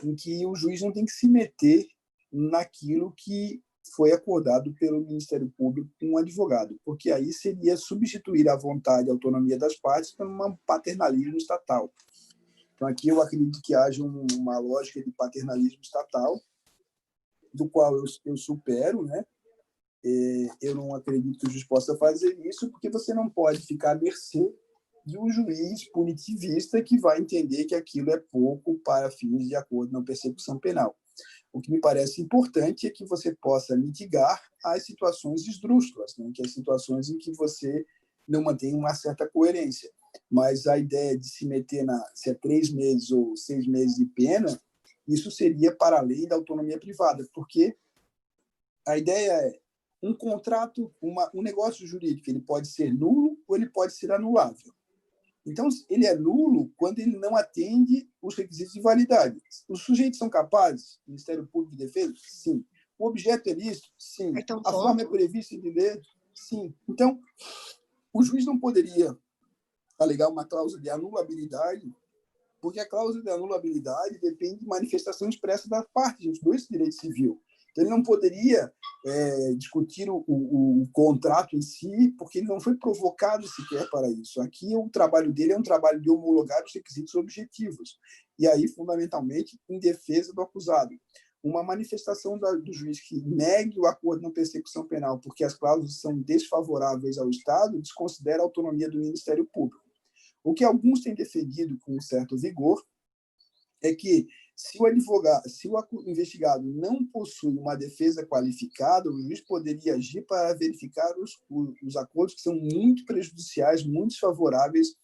em que o juiz não tem que se meter naquilo que foi acordado pelo Ministério Público com um advogado, porque aí seria substituir a vontade e a autonomia das partes por um paternalismo estatal. Então, aqui eu acredito que haja uma lógica de paternalismo estatal, do qual eu supero, né? Eu não acredito que o juiz possa fazer isso, porque você não pode ficar à mercê de um juiz punitivista que vai entender que aquilo é pouco para fins de acordo na persecução penal. O que me parece importante é que você possa mitigar as situações esdrúxulas, né? Que as situações em que você não mantém uma certa coerência. Mas a ideia de se meter se é 3 meses ou 6 meses de pena, isso seria para além da autonomia privada, porque a ideia é um contrato, um negócio jurídico, ele pode ser nulo ou ele pode ser anulável. Então, ele é nulo quando ele não atende os requisitos de validade. Os sujeitos são capazes? Ministério Público de Defesa? Sim. O objeto é lícito? Sim. A forma é prevista em lei? Sim. Então, o juiz não poderia alegar uma cláusula de anulabilidade, porque a cláusula de anulabilidade depende de manifestação expressa da parte, gente, do direito civil. Então, ele não poderia discutir o contrato em si, porque ele não foi provocado sequer para isso. Aqui, o trabalho dele é um trabalho de homologar os requisitos objetivos, e aí, fundamentalmente, em defesa do acusado. Uma manifestação do juiz que negue o acordo na persecução penal porque as cláusulas são desfavoráveis ao Estado desconsidera a autonomia do Ministério Público. O que alguns têm defendido com um certo vigor é que, se o investigado não possui uma defesa qualificada, o juiz poderia agir para verificar os acordos que são muito prejudiciais, muito desfavoráveis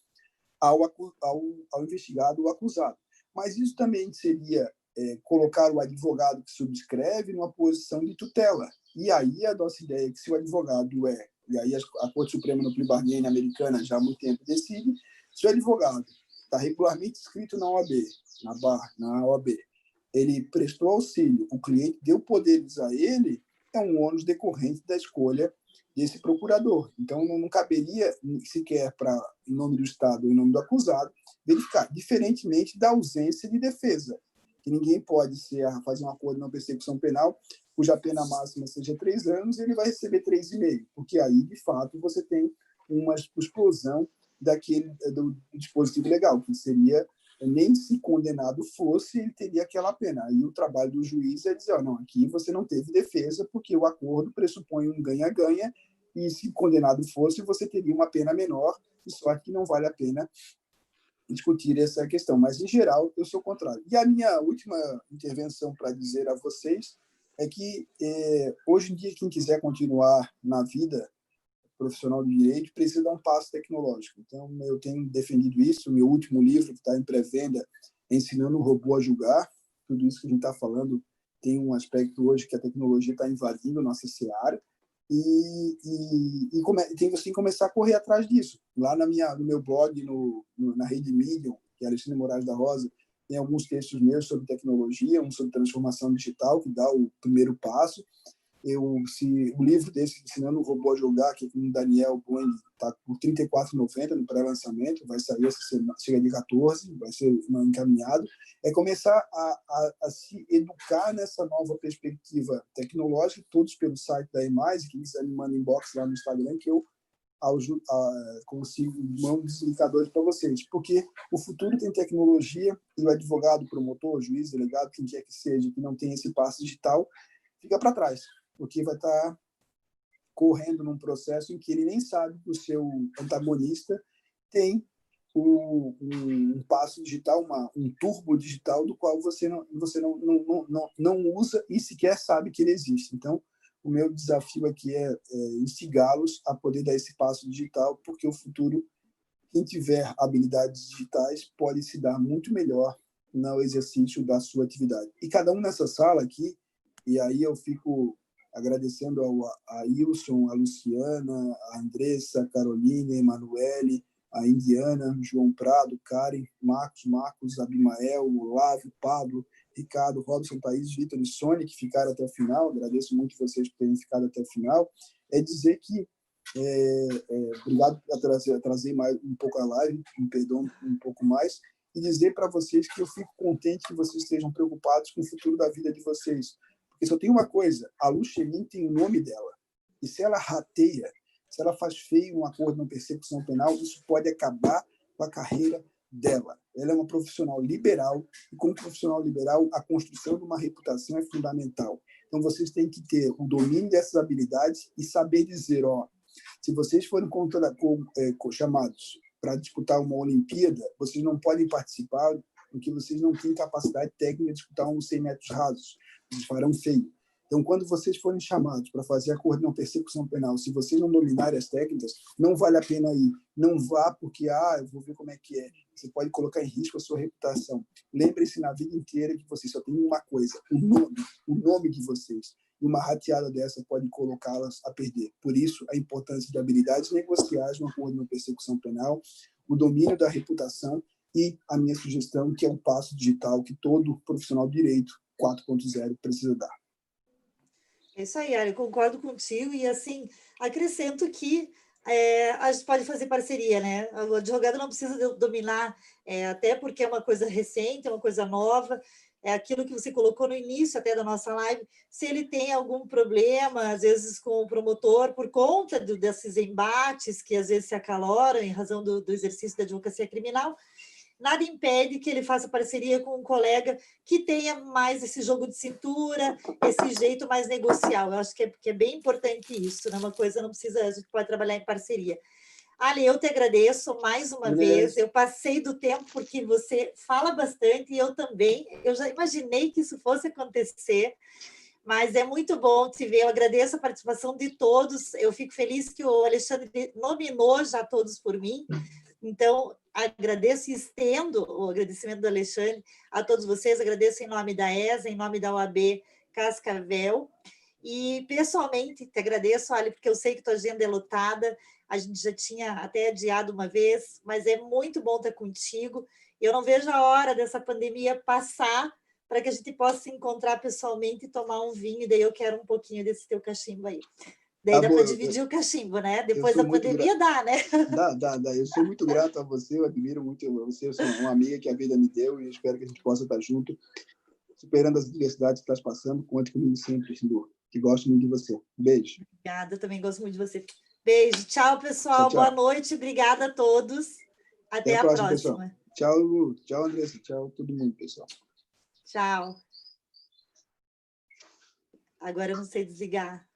ao investigado ou acusado. Mas isso também seria colocar o advogado que subscreve numa posição de tutela. E aí a nossa ideia é que, se o advogado e aí a Corte Suprema no plea bargain americana já há muito tempo decide, se o advogado está regularmente inscrito na OAB, na OAB, ele prestou auxílio, o cliente deu poderes a ele, é um ônus decorrente da escolha desse procurador. Então, não caberia sequer em nome do Estado ou em nome do acusado, verificar, diferentemente da ausência de defesa, que ninguém pode fazer um acordo na persecução penal cuja pena máxima seja 3 anos, e ele vai receber 3,5, porque aí, de fato, você tem uma explosão do dispositivo legal, que seria, nem se condenado fosse, ele teria aquela pena. Aí o trabalho do juiz é dizer, não, aqui você não teve defesa, porque o acordo pressupõe um ganha-ganha, e se condenado fosse, você teria uma pena menor, e só que não vale a pena discutir essa questão. Mas, em geral, eu sou o contrário. E a minha última intervenção para dizer a vocês é que, hoje em dia, quem quiser continuar na vida profissional de direito precisa dar um passo tecnológico. Então, eu tenho defendido isso. O meu último livro, que está em pré-venda, Ensinando o Robô a Julgar. Tudo isso que a gente está falando tem um aspecto hoje que a tecnologia está invadindo a nossa seara, e tem que começar a correr atrás disso. Lá no meu blog, na rede Medium, que é Alexandre Moraes da Rosa, tem alguns textos meus sobre tecnologia, um sobre transformação digital, que dá o primeiro passo. O livro desse, Ensinando o Robô a Jogar, que é com o Daniel Boeing, está por R$ 34,90 no pré-lançamento, vai sair essa semana, chega de 14, vai ser encaminhado. É começar a se educar nessa nova perspectiva tecnológica, todos pelo site da EMAIS, que quiser me manda inbox lá no Instagram, que eu consigo uns indicadores para vocês, porque o futuro tem tecnologia, e o advogado, promotor, juiz, delegado, quem quer que seja, que não tem esse passo digital, fica para trás, porque vai estar correndo num processo em que ele nem sabe que o seu antagonista tem um passo digital, um turbo digital, do qual você não usa e sequer sabe que ele existe. Então, o meu desafio aqui é instigá-los a poder dar esse passo digital, porque o futuro, quem tiver habilidades digitais, pode se dar muito melhor no exercício da sua atividade. E cada um nessa sala aqui, e aí eu fico agradecendo a Ilson, a Luciana, a Andressa, a Caroline, a Emanuele, a Indiana, João Prado, Karen, Marcos, Abimael, Olávio, Pablo, Ricardo, Robson, Thaís, Vitor e Sônia, que ficaram até o final. Agradeço muito vocês por terem ficado até o final. É dizer que obrigado por trazer mais um pouco a live, me perdoam um pouco mais, e dizer para vocês que eu fico contente que vocês estejam preocupados com o futuro da vida de vocês. Porque só tem uma coisa, a Lu Chemin tem o nome dela. E se ela rateia, se ela faz feio um acordo de persecução penal, isso pode acabar com a carreira dela. Ela é uma profissional liberal, e como profissional liberal, a construção de uma reputação é fundamental. Então, vocês têm que ter o domínio dessas habilidades e saber dizer, se vocês forem chamados para disputar uma Olimpíada, vocês não podem participar porque vocês não têm capacidade técnica de disputar uns 100 metros rasos. Eles farão feio. Então, quando vocês forem chamados para fazer acordo de não persecução penal, se vocês não dominarem as técnicas, não vale a pena ir. Não vá porque, eu vou ver como é que é. Você pode colocar em risco a sua reputação. Lembre-se na vida inteira que vocês só têm uma coisa, o nome de vocês. E uma rateada dessa pode colocá-las a perder. Por isso, a importância de habilidades negociais no acordo de não persecução penal, o domínio da reputação e a minha sugestão, que é um passo digital que todo profissional de direito 4.0 precisa dar. É isso aí, Ari, eu concordo contigo e, assim, acrescento que a gente pode fazer parceria, né? O advogado não precisa dominar, até porque é uma coisa recente, é uma coisa nova, é aquilo que você colocou no início até da nossa live, se ele tem algum problema, às vezes com o promotor, por conta desses embates que às vezes se acaloram em razão do exercício da advocacia criminal, nada impede que ele faça parceria com um colega que tenha mais esse jogo de cintura, esse jeito mais negocial. Eu acho que é bem importante isso, né? Uma coisa não precisa, a gente pode trabalhar em parceria. Ali, eu te agradeço mais uma vez. Eu passei do tempo porque você fala bastante e eu também. Eu já imaginei que isso fosse acontecer, mas é muito bom te ver. Eu agradeço a participação de todos. Eu fico feliz que o Alexandre nominou já todos por mim. Então, agradeço e estendo o agradecimento do Alexandre a todos vocês. Agradeço em nome da ESA, em nome da OAB Cascavel. E, pessoalmente, te agradeço, Ali, porque eu sei que tua agenda é lotada. A gente já tinha até adiado uma vez, mas é muito bom estar contigo. Eu não vejo a hora dessa pandemia passar para que a gente possa se encontrar pessoalmente e tomar um vinho. E daí eu quero um pouquinho desse teu cachimbo aí. Daí dá para dividir o cachimbo, né? Depois da pandemia dá, né? Dá. Eu sou muito grato a você, eu admiro muito você. Eu sou uma amiga que a vida me deu e eu espero que a gente possa estar junto, superando as diversidades que estás passando. Conte comigo sempre, Lu, que gosto muito de você. Beijo. Obrigada, eu também gosto muito de você. Beijo. Tchau, pessoal. Tchau. Boa noite. Obrigada a todos. Até a próxima. Pessoal. Tchau, Lu. Tchau, Andressa. Tchau, todo mundo, pessoal. Tchau. Agora eu não sei desligar.